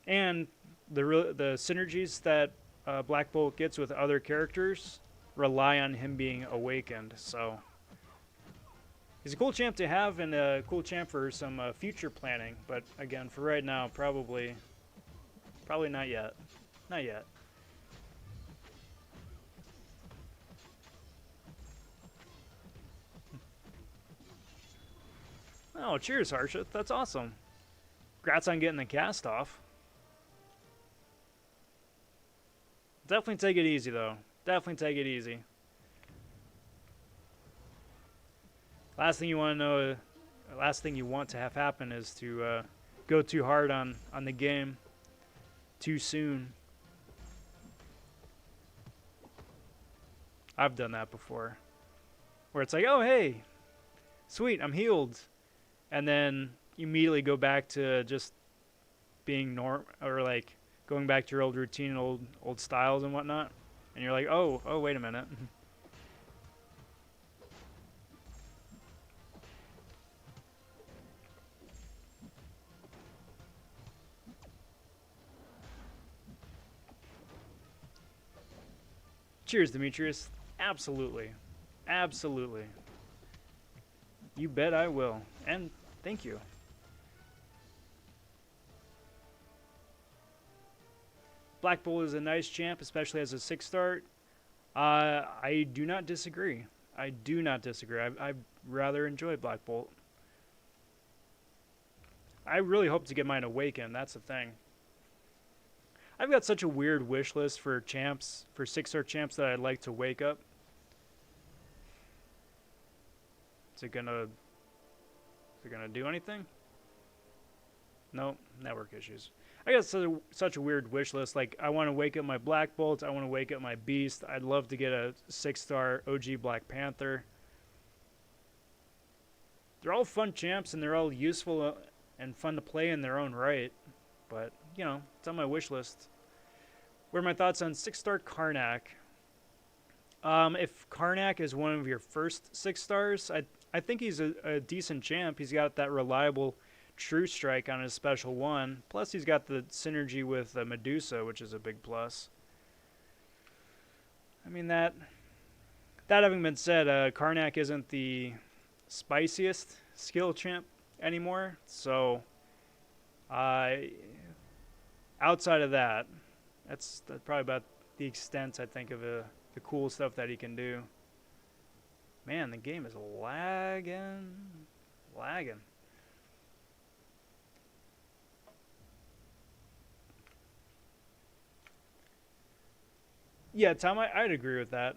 And the synergies that Black Bolt gets with other characters rely on him being awakened. So he's a cool champ to have and a cool champ for some future planning. But again, for right now, probably not yet. Not yet. Oh, cheers, Harshit. That's awesome. Congrats on getting the cast off. Definitely take it easy, though. Definitely take it easy. Last thing you want to know, last thing you want to have happen is to go too hard on the game too soon. I've done that before. Where it's like, oh, hey, sweet, I'm healed. And then you immediately go back to just being or like going back to your old routine, old styles and whatnot. And you're like, oh, wait a minute. Cheers, Demetrius. Absolutely. Absolutely. You bet I will. And thank you. Black Bolt is a nice champ, especially as a 6-star. I do not disagree. I do not disagree. I rather enjoy Black Bolt. I really hope to get mine Awakened. That's the thing. I've got such a weird wish list for champs, for 6-star champs that I'd like to wake up. Is it gonna do anything? No, network issues. I got such a weird wish list. Like, I want to wake up my Black Bolt. I want to wake up my Beast. I'd love to get a 6-star OG Black Panther. They're all fun champs, and they're all useful and fun to play in their own right. But, you know, it's on my wish list. What are my thoughts on 6-star Karnak? If Karnak is one of your first 6 stars, I think he's a decent champ. He's got that reliable True Strike on his special 1. Plus, he's got the synergy with Medusa, which is a big plus. I mean, that having been said, Karnak isn't the spiciest skill champ anymore. So, outside of that, that's probably about the extent, I think, of the cool stuff that he can do. Man, the game is lagging. Yeah, Tom, I'd agree with that.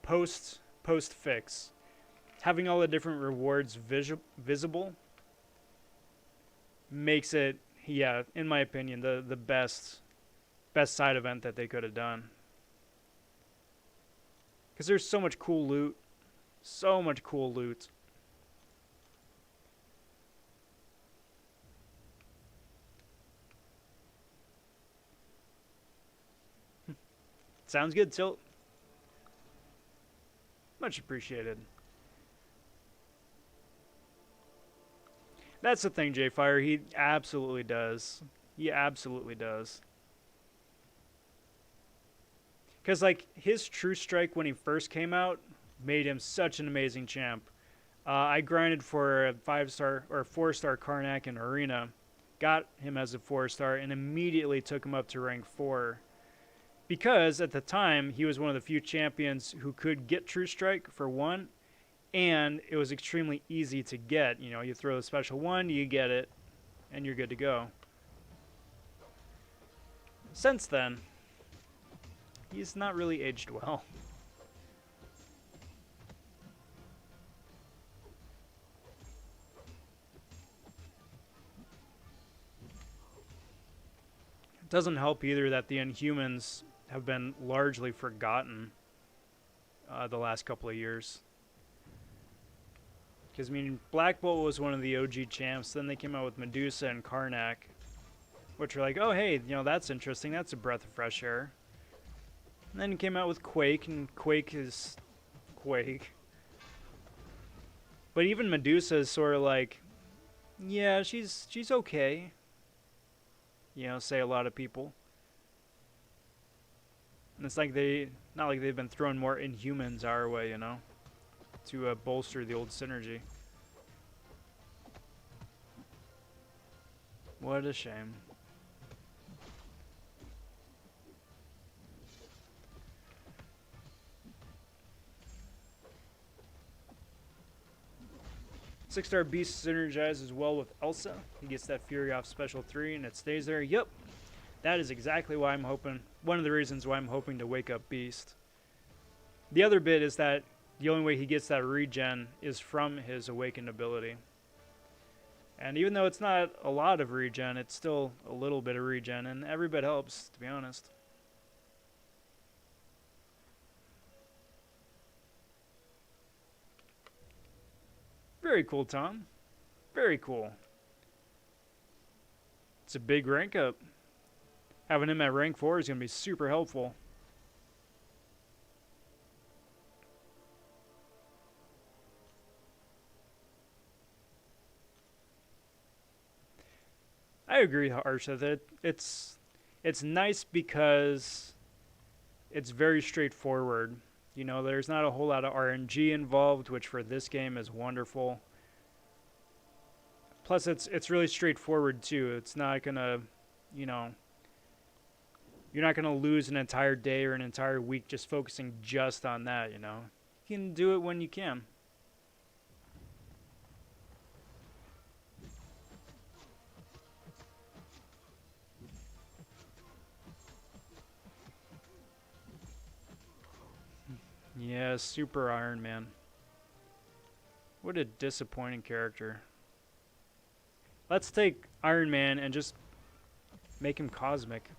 Post fix, having all the different rewards visible makes it, yeah, in my opinion, the best side event that they could have done. Because there's so much cool loot. So much cool loot. Sounds good, Tilt. Much appreciated. That's the thing, J-Fire. He absolutely does. He absolutely does. Because, like, his True Strike when he first came out made him such an amazing champ. I grinded for a 5-star or 4-star Karnak in Arena, got him as a 4-star, and immediately took him up to rank 4. Because at the time, he was one of the few champions who could get True Strike for 1, and it was extremely easy to get. You know, you throw the special 1, you get it, and you're good to go. Since then, he's not really aged well. It doesn't help either that the Inhumans have been largely forgotten the last couple of years. Because, I mean, Black Bolt was one of the OG champs. Then they came out with Medusa and Karnak, which are like, oh, hey, you know, that's interesting. That's a breath of fresh air. And then he came out with Quake, and Quake is Quake. But even Medusa is sort of like, yeah, she's okay. You know, say a lot of people. And it's like not like they've been throwing more Inhumans our way, you know, to bolster the old synergy. What a shame. Six-star Beast synergizes well with Elsa. He gets that Fury off special 3 and it stays there. Yep. That is exactly why I'm hoping, one of the reasons why I'm hoping to wake up Beast. The other bit is that the only way he gets that regen is from his awakened ability. And even though it's not a lot of regen, it's still a little bit of regen, and every bit helps, to be honest. Very cool, Tom. Very cool. It's a big rank up. Having him at rank 4 is going to be super helpful. I agree, Harsha, that it's nice because it's very straightforward. You know, there's not a whole lot of RNG involved, which for this game is wonderful. Plus, it's really straightforward too. It's not gonna, you know, you're not gonna lose an entire day or an entire week just focusing just on that. You know, you can do it when you can. Yeah, Super Iron Man. What a disappointing character. Let's take Iron Man and just make him cosmic.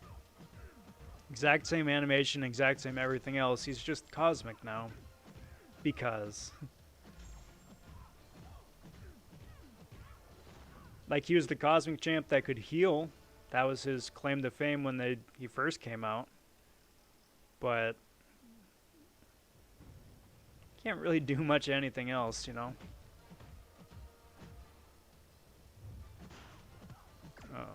Exact same animation, exact same everything else. He's just cosmic now. Because. Like, he was the cosmic champ that could heal. That was his claim to fame when he first came out. But can't really do much anything else, you know? Uh-oh.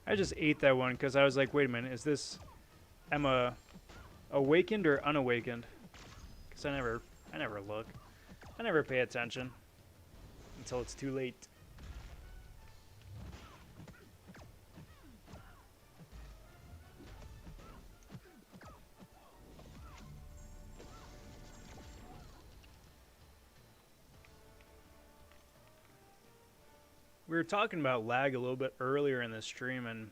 I just ate that one because I was like, wait a minute, is this Emma awakened or unawakened? Because I never look. I never pay attention until it's too late. We were talking about lag a little bit earlier in this stream, and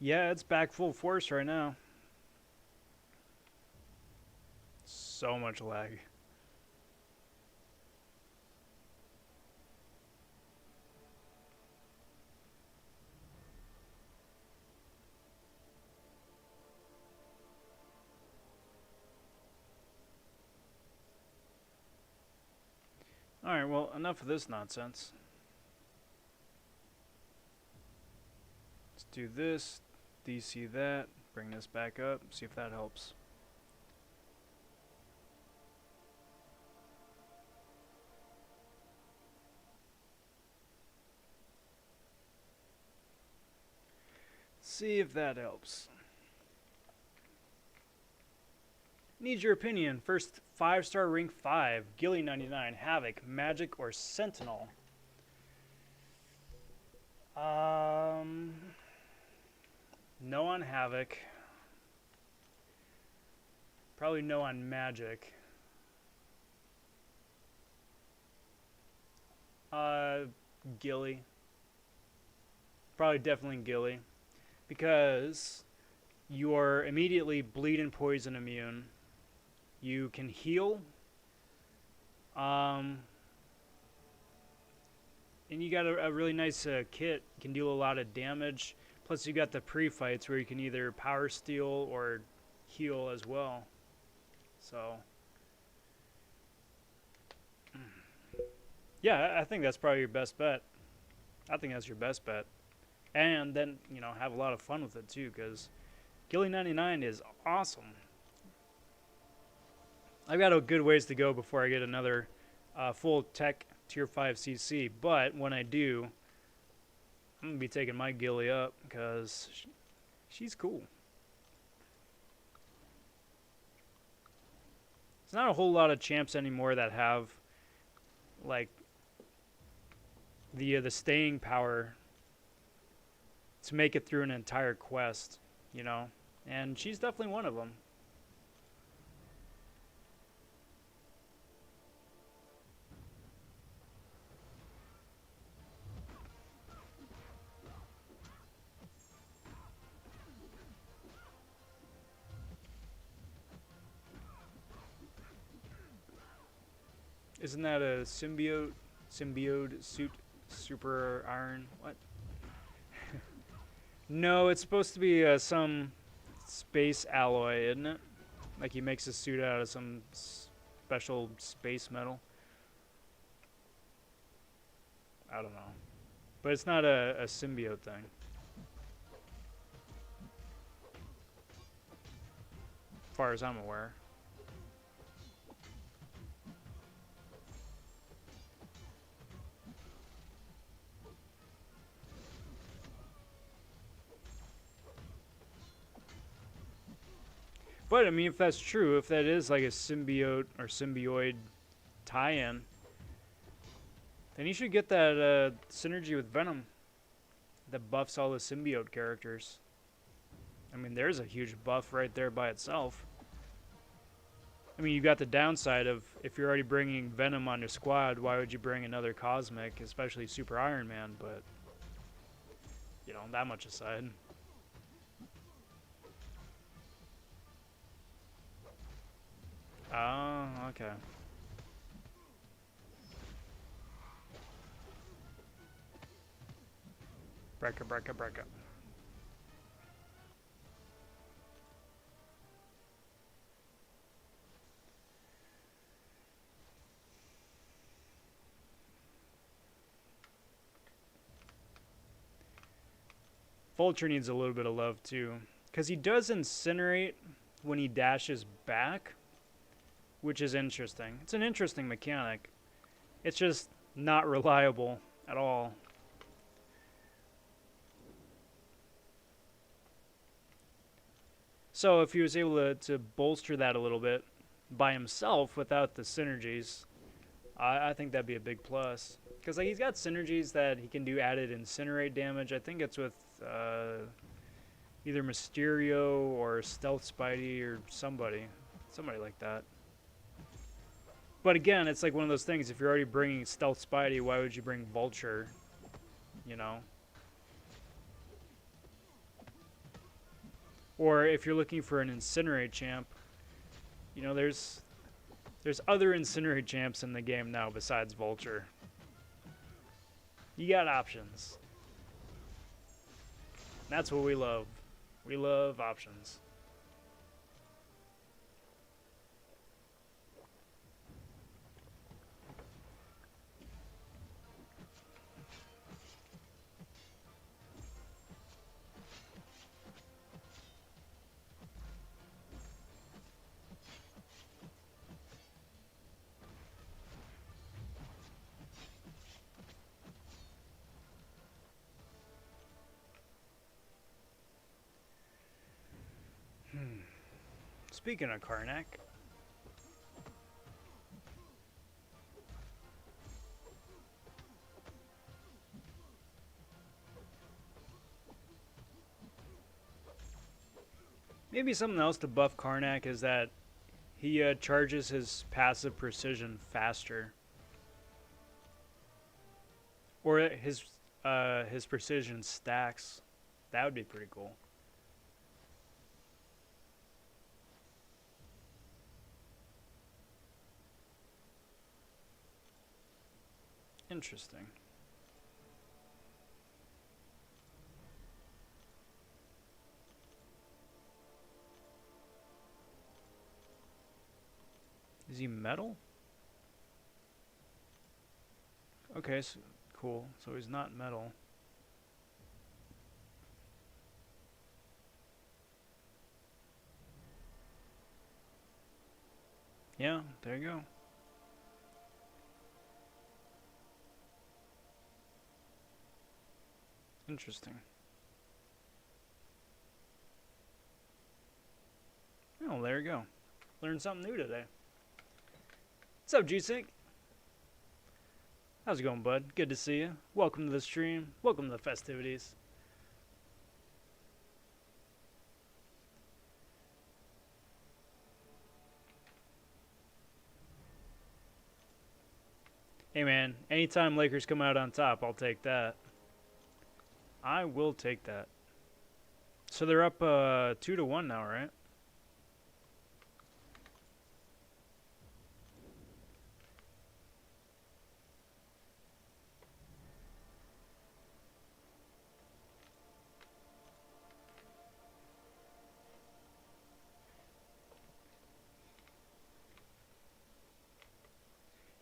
yeah, it's back full force right now. So much lag. Alright, well, enough of this nonsense. Let's do this, DC that, bring this back up, see if that helps. See if that helps. Need your opinion. First 5-star rank 5, Gilly 99, Havoc, Magic, or Sentinel? No on Havoc. Probably no on Magic. Gilly. Probably definitely Gilly. Because you are immediately bleed and poison immune. You can heal. And you got a really nice kit. You can deal a lot of damage. Plus you got the pre-fights where you can either power steal or heal as well. So yeah, I think that's probably your best bet. I think that's your best bet. And then, you know, have a lot of fun with it too, because Gilly 99 is awesome. I've got a good ways to go before I get another full tech tier 5 CC, but when I do, I'm going to be taking my Gilly up because she's cool. There's not a whole lot of champs anymore that have like the staying power to make it through an entire quest, you know, and she's definitely one of them. Isn't that a symbiote suit super iron? What? No, it's supposed to be some space alloy, isn't it? Like he makes a suit out of some special space metal. I don't know. But it's not a symbiote thing. As far as I'm aware. But I mean, if that's true, if that is like a symbiote or symbioid tie-in, then you should get that synergy with Venom that buffs all the symbiote characters. I mean, there's a huge buff right there by itself. I mean, you got the downside of if you're already bringing Venom on your squad, why would you bring another Cosmic, especially Super Iron Man? But, you know, that much aside. Oh, okay. Breaker, breaker, breaker. Vulture needs a little bit of love too, because he does incinerate when he dashes back, which is interesting. It's an interesting mechanic. It's just not reliable at all. So if he was able to bolster that a little bit by himself without the synergies, I think that'd be a big plus. Because like, he's got synergies that he can do added incinerate damage. I think it's with either Mysterio or Stealth Spidey or somebody like that. But again, it's like one of those things. If you're already bringing Stealth Spidey, why would you bring Vulture? You know? Or if you're looking for an Incinerate champ, you know, there's other Incinerate champs in the game now besides Vulture. You got options. That's what we love. We love options. Speaking of Karnak, maybe something else to buff Karnak is that he charges his passive precision faster, or his precision stacks. That would be pretty cool. Interesting. Is he metal? Okay, so, cool. So he's not metal. Yeah, there you go. Interesting. Oh, there you go. Learned something new today. What's up, G-Sync? How's it going, bud? Good to see you. Welcome to the stream. Welcome to the festivities. Hey, man. Anytime Lakers come out on top, I'll take that. I will take that. So they're up 2-1 now, right?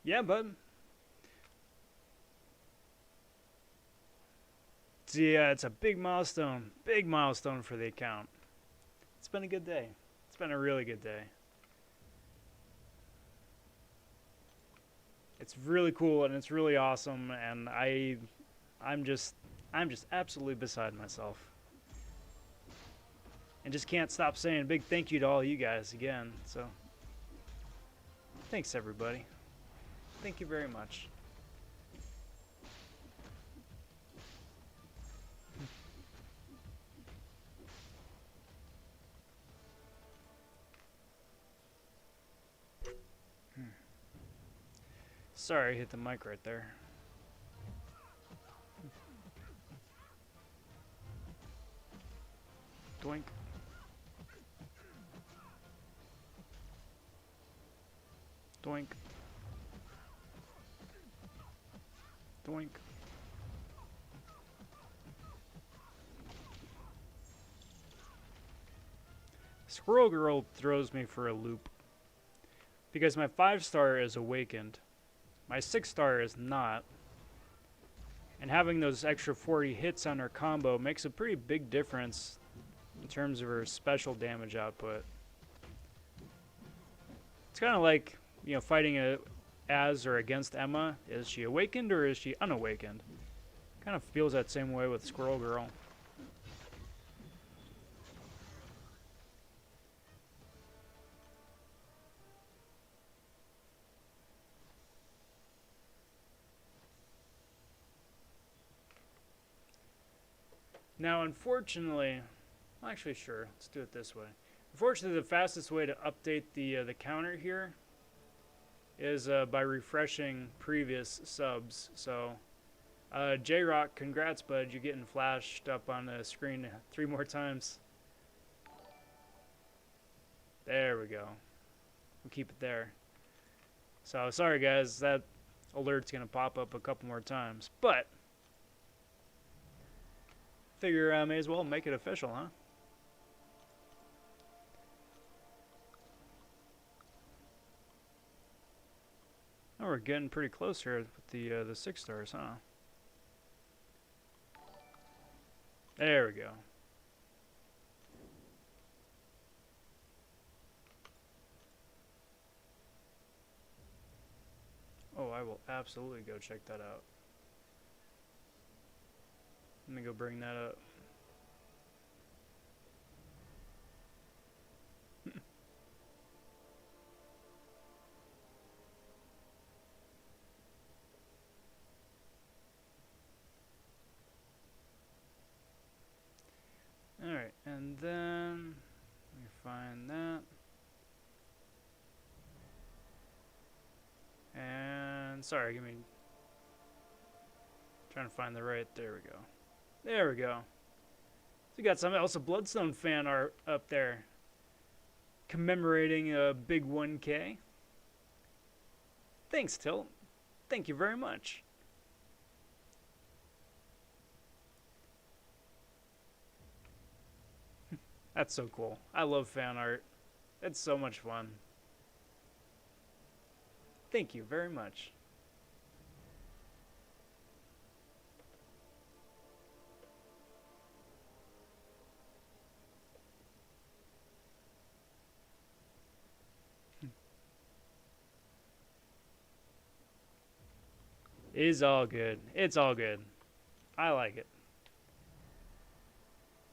Yeah, bud. Yeah, it's a big milestone. Big milestone for the account. It's been a good day. It's been a really good day. It's really cool and it's really awesome, and I'm just absolutely beside myself. And just can't stop saying a big thank you to all you guys again. So, thanks everybody. Thank you very much. Sorry, I hit the mic right there. Doink. Doink. Doink. Squirrel Girl throws me for a loop. Because my 5-star is awakened. My 6-star is not. And having those extra 40 hits on her combo makes a pretty big difference in terms of her special damage output. It's kind of like, you know, fighting as or against Emma. Is she awakened or is she unawakened? Kind of feels that same way with Squirrel Girl. Now, unfortunately, actually, sure, let's do it this way. Unfortunately, the fastest way to update the counter here is by refreshing previous subs. So, J-Rock, congrats, bud. You're getting flashed up on the screen 3 more times. There we go. We'll keep it there. So, sorry, guys. That alert's going to pop up a couple more times. But figure I may as well make it official, huh? Oh, we're getting pretty close here with the 6 stars, huh? There we go. Oh, I will absolutely go check that out. Let me go bring that up. Alright, and then let me find that. And sorry, give me trying to find the right. There we go. There we go. So we got some else, a Bloodstone fan art up there commemorating a big 1K. Thanks, Tilt. Thank you very much. That's so cool. I love fan art. It's so much fun. Thank you very much. It is all good. It's all good. I like it.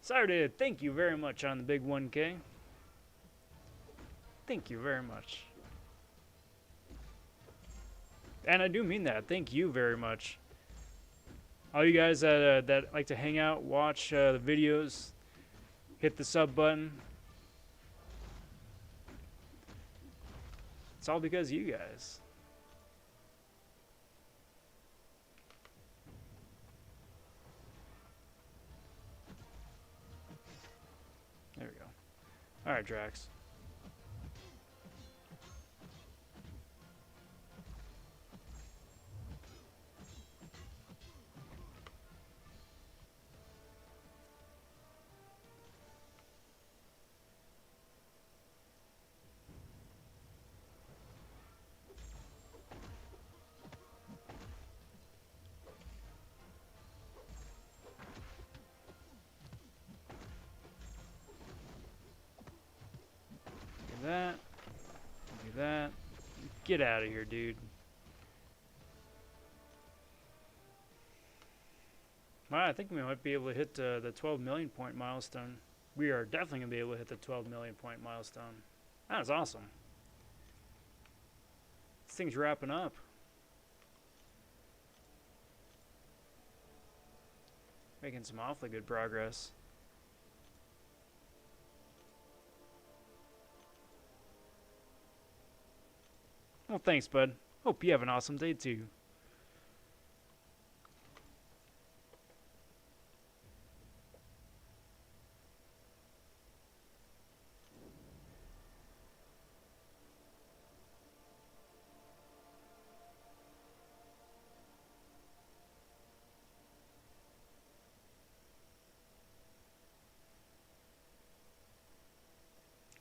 Saturday, thank you very much on the big 1K. Thank you very much. And I do mean that. Thank you very much. All you guys that like to hang out, watch the videos, hit the sub button. It's all because of you guys. There we go. All right, Drax. That. Do that. Get out of here, dude. Well, I think we might be able to hit the 12 million point milestone we are definitely going to be able to hit the 12 million point milestone. That is awesome. This thing's wrapping up. Making some awfully good progress. Well, thanks, bud. Hope you have an awesome day, too.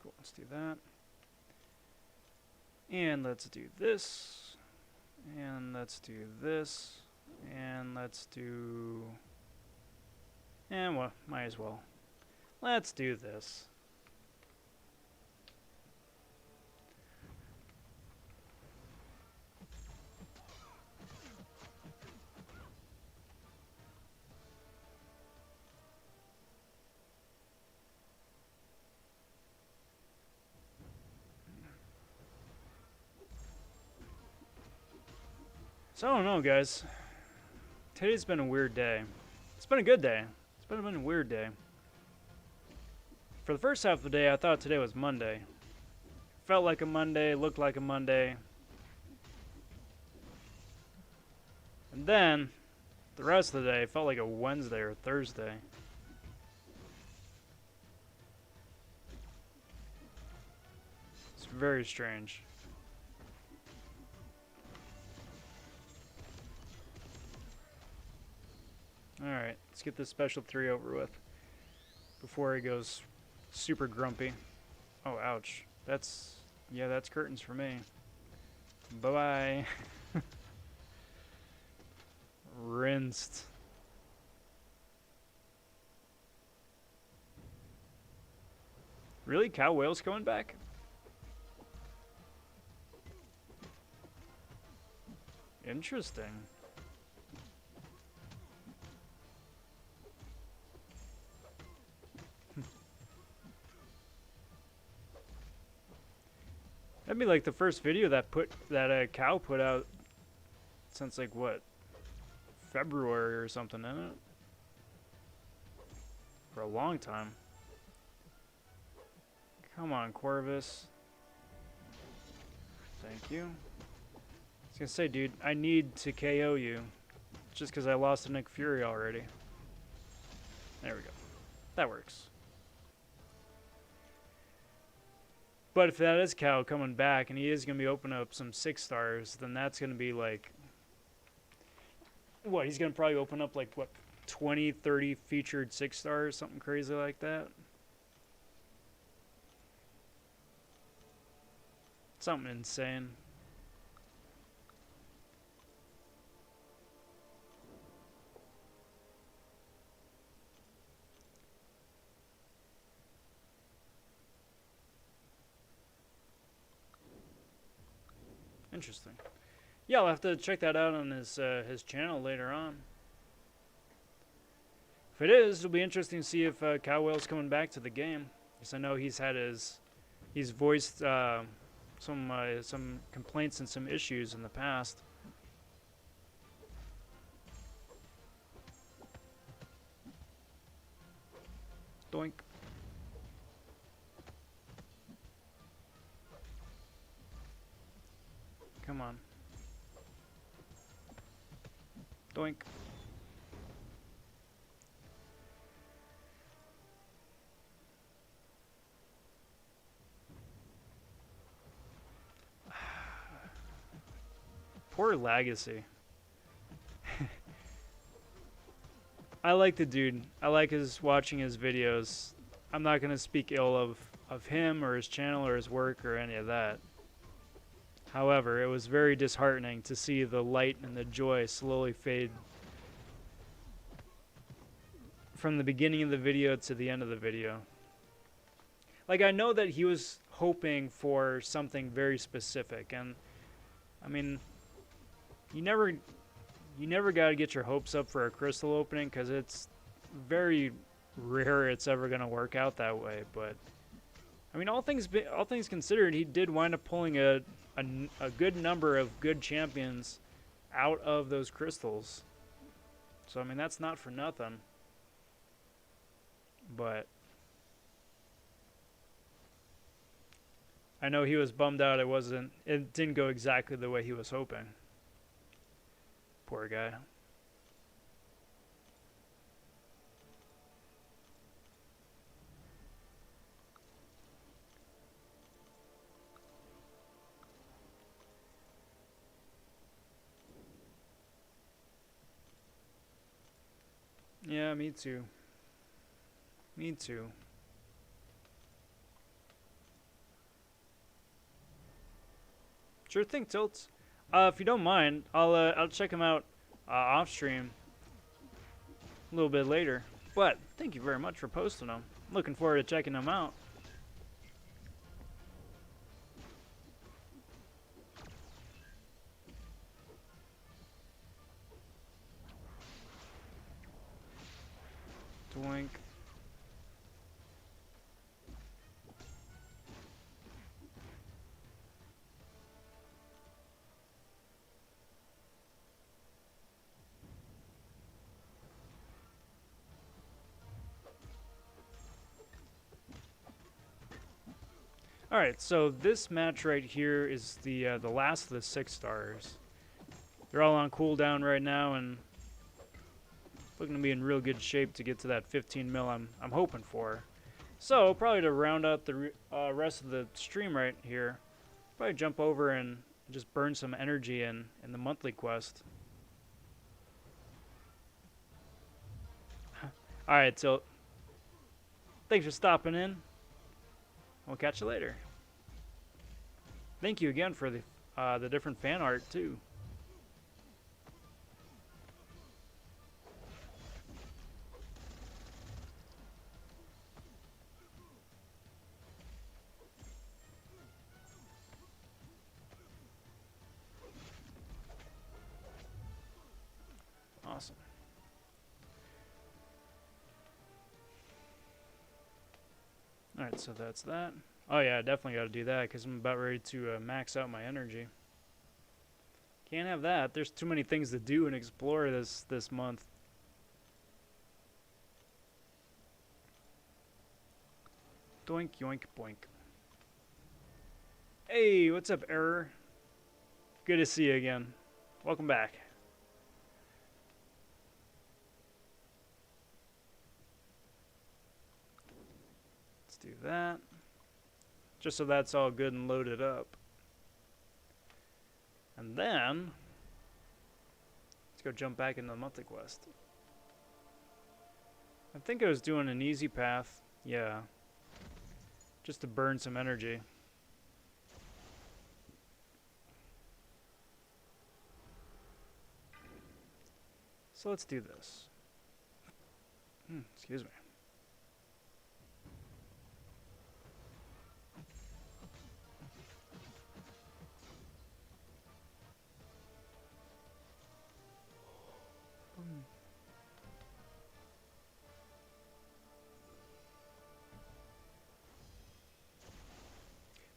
Cool, let's do that. And let's do this. And let's do this. And let's do... And well, might as well. Let's do this. So I don't know, guys. Today's been a weird day. It's been a good day. It's been a weird day. For the first half of the day, I thought today was Monday. Felt like a Monday, looked like a Monday. And then, the rest of the day felt like a Wednesday or Thursday. It's very strange. Alright, let's get this special 3 over with before he goes super grumpy. Oh, ouch. That's curtains for me. Bye-bye. Rinsed. Really? Cow whale's coming back? Interesting. That'd be like the first video that a cow put out since like what, February or something, isn't it? For a long time. Come on, Corvus. Thank you. I was gonna say, dude, I need to KO you, just because I lost to Nick Fury already. There we go. That works. But if that is Cow coming back and he is going to be opening up some 6 stars, then that's going to be like... What, he's going to probably open up like, what, 20, 30 featured 6 stars, something crazy like that? Something insane. Interesting. Yeah, I'll have to check that out on his channel later on. If it is, it'll be interesting to see if Cow Whale's coming back to the game. Because I know he's voiced some complaints and some issues in the past. Doink. Come on. Doink. Poor Legacy. I like the dude. I like watching his videos. I'm not going to speak ill of him or his channel or his work or any of that. However, it was very disheartening to see the light and the joy slowly fade from the beginning of the video to the end of the video. Like, I know that he was hoping for something very specific, and I mean, you never got to get your hopes up for a crystal opening, because it's very, rare it's ever gonna work out that way. But I mean, all things considered, he did wind up pulling a good number of good champions out of those crystals. So I mean, that's not for nothing. But I know he was bummed out it didn't go exactly the way he was hoping. Poor guy. Yeah, me too. Me too. Sure thing, Tilts. If you don't mind, I'll check him out off stream a little bit later. But thank you very much for posting them. Looking forward to checking them out. Doink. All right, so this match right here is the last of the 6 stars. They're all on cooldown right now, and looking to be in real good shape to get to that 15 mil I'm hoping for. So probably to round out the rest of the stream right here, probably jump over and just burn some energy in the monthly quest. All right, so thanks for stopping in. We'll catch you later. Thank you again for the different fan art too. Awesome. All right, so that's that. Oh yeah, I definitely got to do that because I'm about ready to max out my energy. Can't have that. There's too many things to do and explore this month. Doink, yoink, boink. Hey, what's up, Error? Good to see you again. Welcome back. Let's do that. Just so that's all good and loaded up. And then, let's go jump back into the monthly quest. I think I was doing an easy path. Yeah. Just to burn some energy. So let's do this. Excuse me.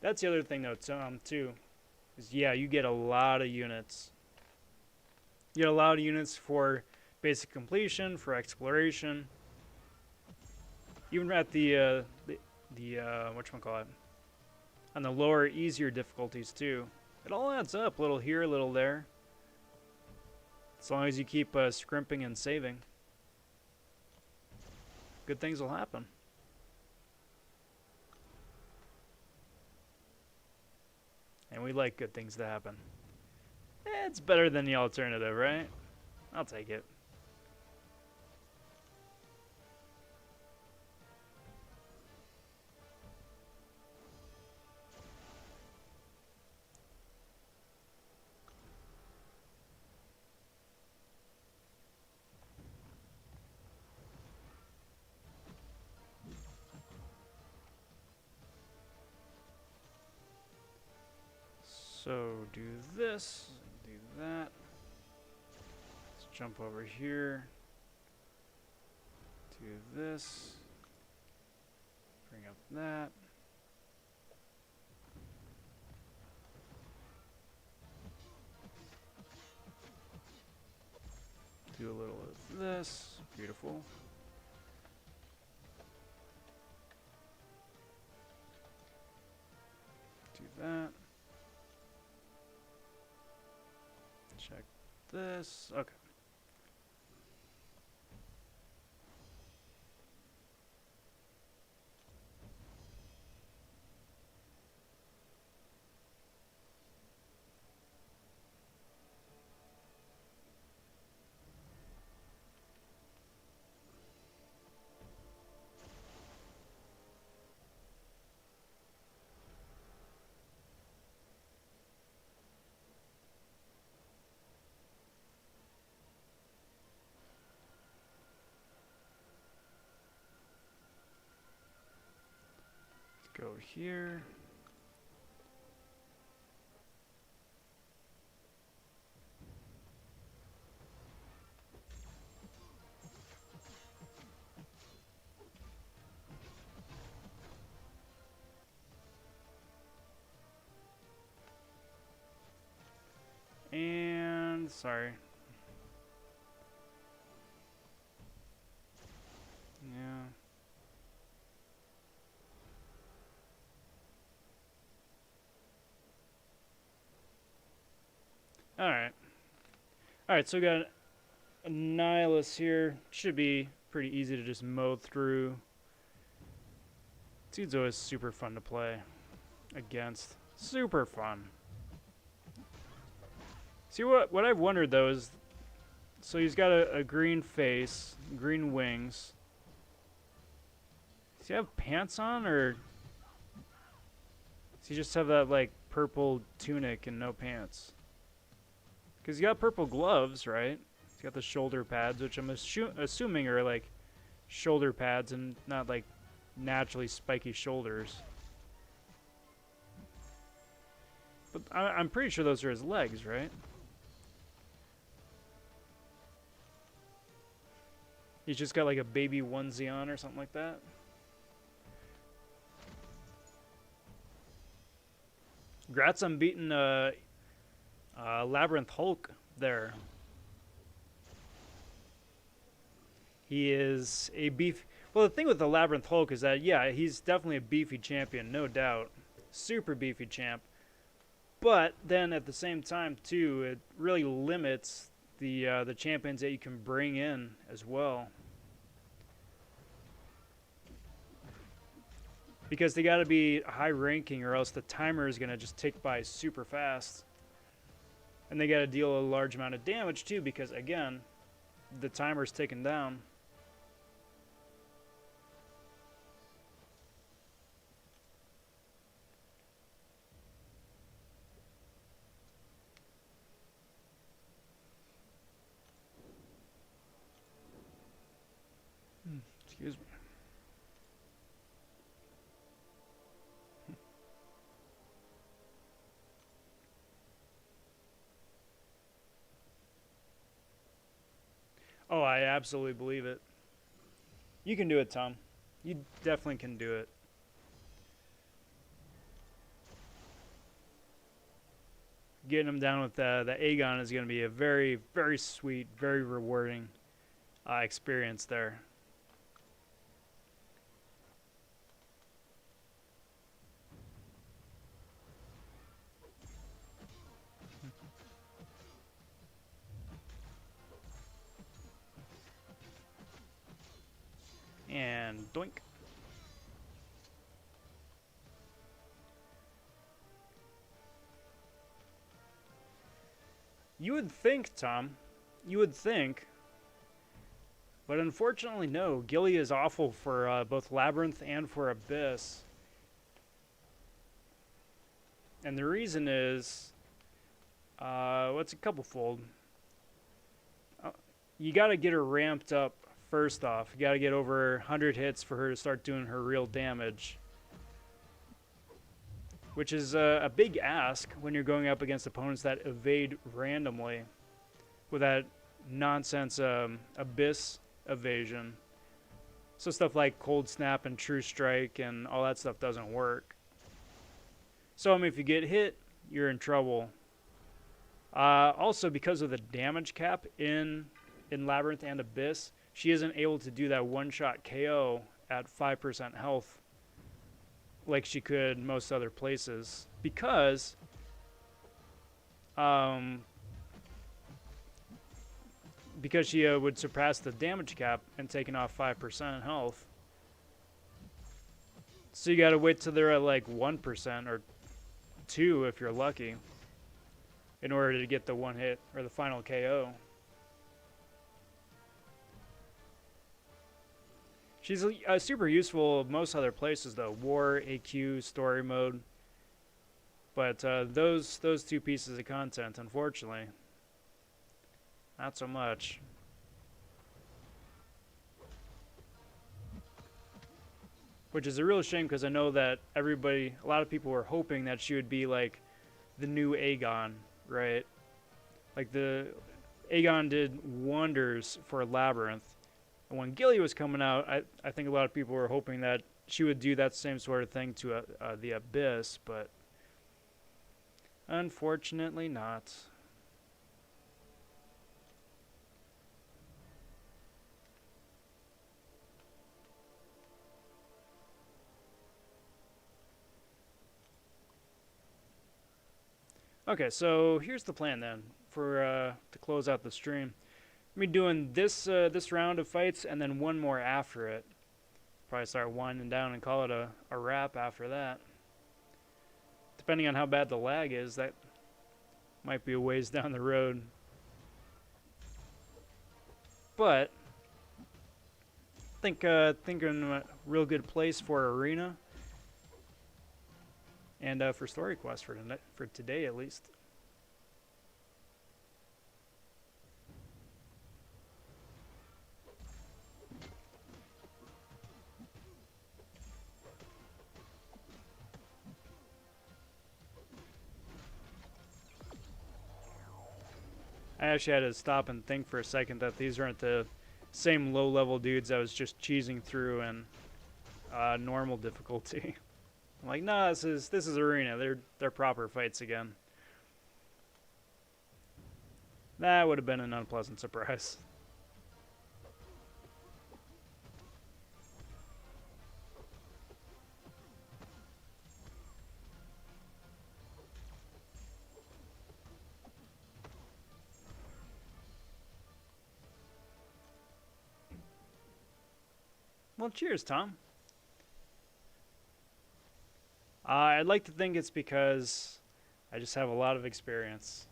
That's the other thing though, too. Is yeah, you get a lot of units. You get a lot of units for basic completion, for exploration. Even at the whatchamacallit, on the lower, easier difficulties too. It all adds up, little here, little there. As long as you keep scrimping and saving, good things will happen. And we like good things to happen. It's better than the alternative, right? I'll take it. So do this, do that. Let's jump over here. Do this. Bring up that. Do a little of this. Beautiful. Do that. Check this. Okay. Go here. And sorry. Yeah. Alright. Alright, so we got a Nihilus here. Should be pretty easy to just mow through. Dude's always super fun to play against. Super fun. See, what I've wondered though is, so he's got a green face, green wings. Does he have pants on, or does he just have that like purple tunic and no pants? Because he got purple gloves, right? He's got the shoulder pads, which I'm assuming are like shoulder pads and not like naturally spiky shoulders. But I'm pretty sure those are his legs, right? He's just got like a baby onesie on or something like that. Congrats on beating Labyrinth Hulk there. He is a beef. Well, the thing with the Labyrinth Hulk is that, yeah, he's definitely a beefy champion, no doubt. Super beefy champ. But then at the same time, too, it really limits the champions that you can bring in as well. Because they got to be high ranking or else the timer is going to just tick by super fast. And they got to deal a large amount of damage too because, again, the timer's ticking down. Excuse me. Oh, I absolutely believe it. You can do it, Tom. You definitely can do it. Getting him down with the Aegon is going to be a very, very sweet, very rewarding experience there. And doink. You would think, Tom, you would think, but unfortunately no. Gilly is awful for both Labyrinth and for Abyss. And the reason is, what's a couple fold? You got to get her ramped up first off. You got to get over 100 hits for her to start doing her real damage. Which is a big ask when you're going up against opponents that evade randomly with that nonsense Abyss evasion. So stuff like Cold Snap and True Strike and all that stuff doesn't work. So I mean, if you get hit, you're in trouble. Also, because of the damage cap in Labyrinth and Abyss, she isn't able to do that one-shot KO at 5% health like she could most other places because she would surpass the damage cap and taking off 5% health. So you gotta wait till they're at like 1% or 2 if you're lucky in order to get the one hit or the final KO. She's super useful most other places though. War, AQ, story mode. But those two pieces of content, unfortunately, not so much. Which is a real shame because I know that a lot of people were hoping that she would be like the new Aegon, right? Like Aegon did wonders for Labyrinth. And when Gilly was coming out, I think a lot of people were hoping that she would do that same sort of thing to the Abyss, but unfortunately not. Okay, so here's the plan then for to close out the stream. I'm gonna be doing this round of fights and then one more after it. Probably start winding down and call it a wrap after that. Depending on how bad the lag is, that might be a ways down the road. But think in a real good place for Arena and for Story Quest for today at least. I actually had to stop and think for a second that these aren't the same low-level dudes I was just cheesing through in normal difficulty. I'm like, nah, this is Arena. They're proper fights again. That would have been an unpleasant surprise. Well, cheers, Tom. I'd like to think it's because I just have a lot of experience.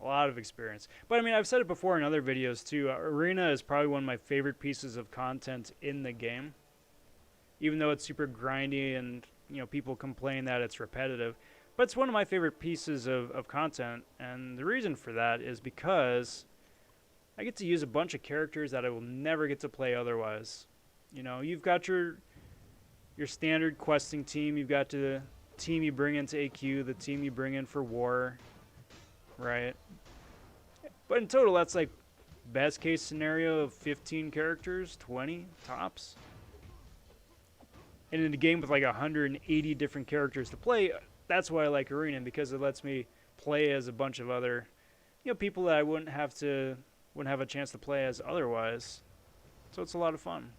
A lot of experience. But I mean, I've said it before in other videos too. Arena is probably one of my favorite pieces of content in the game. Even though it's super grindy and, you know, people complain that it's repetitive. But it's one of my favorite pieces of content. And the reason for that is because I get to use a bunch of characters that I will never get to play otherwise. You know, you've got your standard questing team. You've got the team you bring into AQ, the team you bring in for war, right? But in total, that's like best case scenario of 15 characters, 20 tops. And in a game with like 180 different characters to play, that's why I like Arena, because it lets me play as a bunch of other, you know, people that I wouldn't have a chance to play as otherwise. So it's a lot of fun.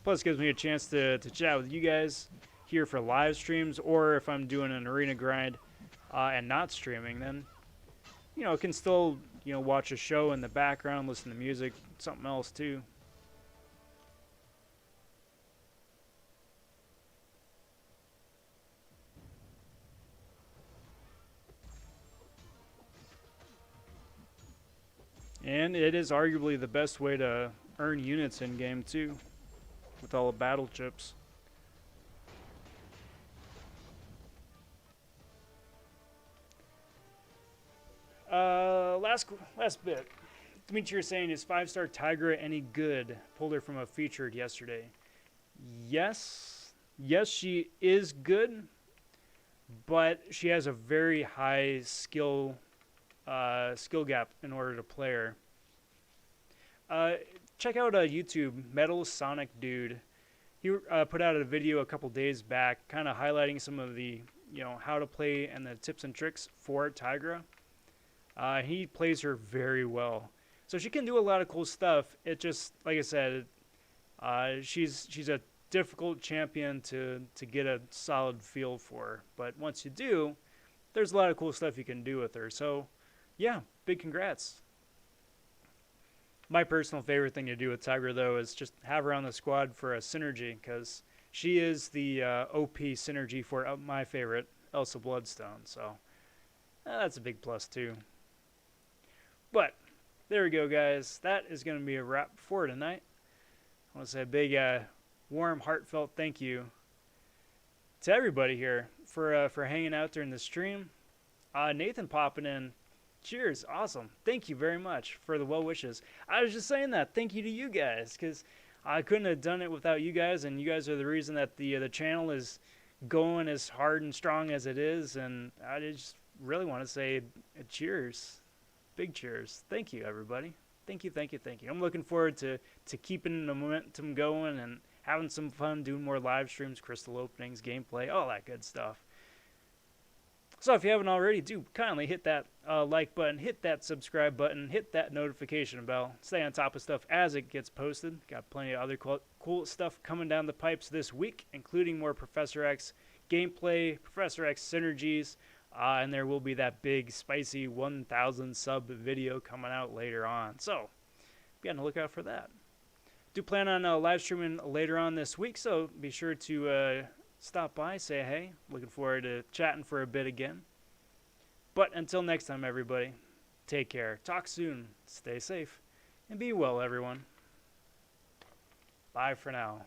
Plus, it gives me a chance to chat with you guys here for live streams, or if I'm doing an arena grind and not streaming, then, you know, I can still, you know, watch a show in the background, listen to music, something else too. And it is arguably the best way to earn units in game too, with all the battle chips. Last bit. Dimitri, you're saying, is 5-star Tigra any good? Pulled her from a featured yesterday. Yes, she is good, but she has a very high skill skill gap in order to play her. Check out YouTube, Metal Sonic Dude. He put out a video a couple days back, kind of highlighting some of the, how to play and the tips and tricks for Tigra. He plays her very well, so she can do a lot of cool stuff. It just, like I said, she's a difficult champion to get a solid feel for. But once you do, there's a lot of cool stuff you can do with her. So, yeah, big congrats. My personal favorite thing to do with Tigra, though, is just have her on the squad for a synergy, because she is the OP synergy for my favorite, Elsa Bloodstone. So that's a big plus, too. But there we go, guys. That is going to be a wrap for tonight. I want to say a big, warm, heartfelt thank you to everybody here for hanging out during the stream. Nathan popping in. Cheers. Awesome. Thank you very much for the well wishes. I was just saying that. Thank you to you guys, because I couldn't have done it without you guys, and you guys are the reason that the channel is going as hard and strong as it is. And I just really want to say cheers. Big cheers. Thank you, everybody. Thank you, thank you, thank you. I'm looking forward to keeping the momentum going and having some fun, doing more live streams, crystal openings, gameplay, all that good stuff. So if you haven't already, do kindly hit that like button, hit that subscribe button, hit that notification bell. Stay on top of stuff as it gets posted. Got plenty of other cool stuff coming down the pipes this week, including more Professor X gameplay, Professor X synergies, and there will be that big, spicy 1,000 sub video coming out later on. So be on the lookout for that. Do plan on live streaming later on this week, so be sure to stop by, say hey. Looking forward to chatting for a bit again. But until next time, everybody, take care. Talk soon. Stay safe. And be well, everyone. Bye for now.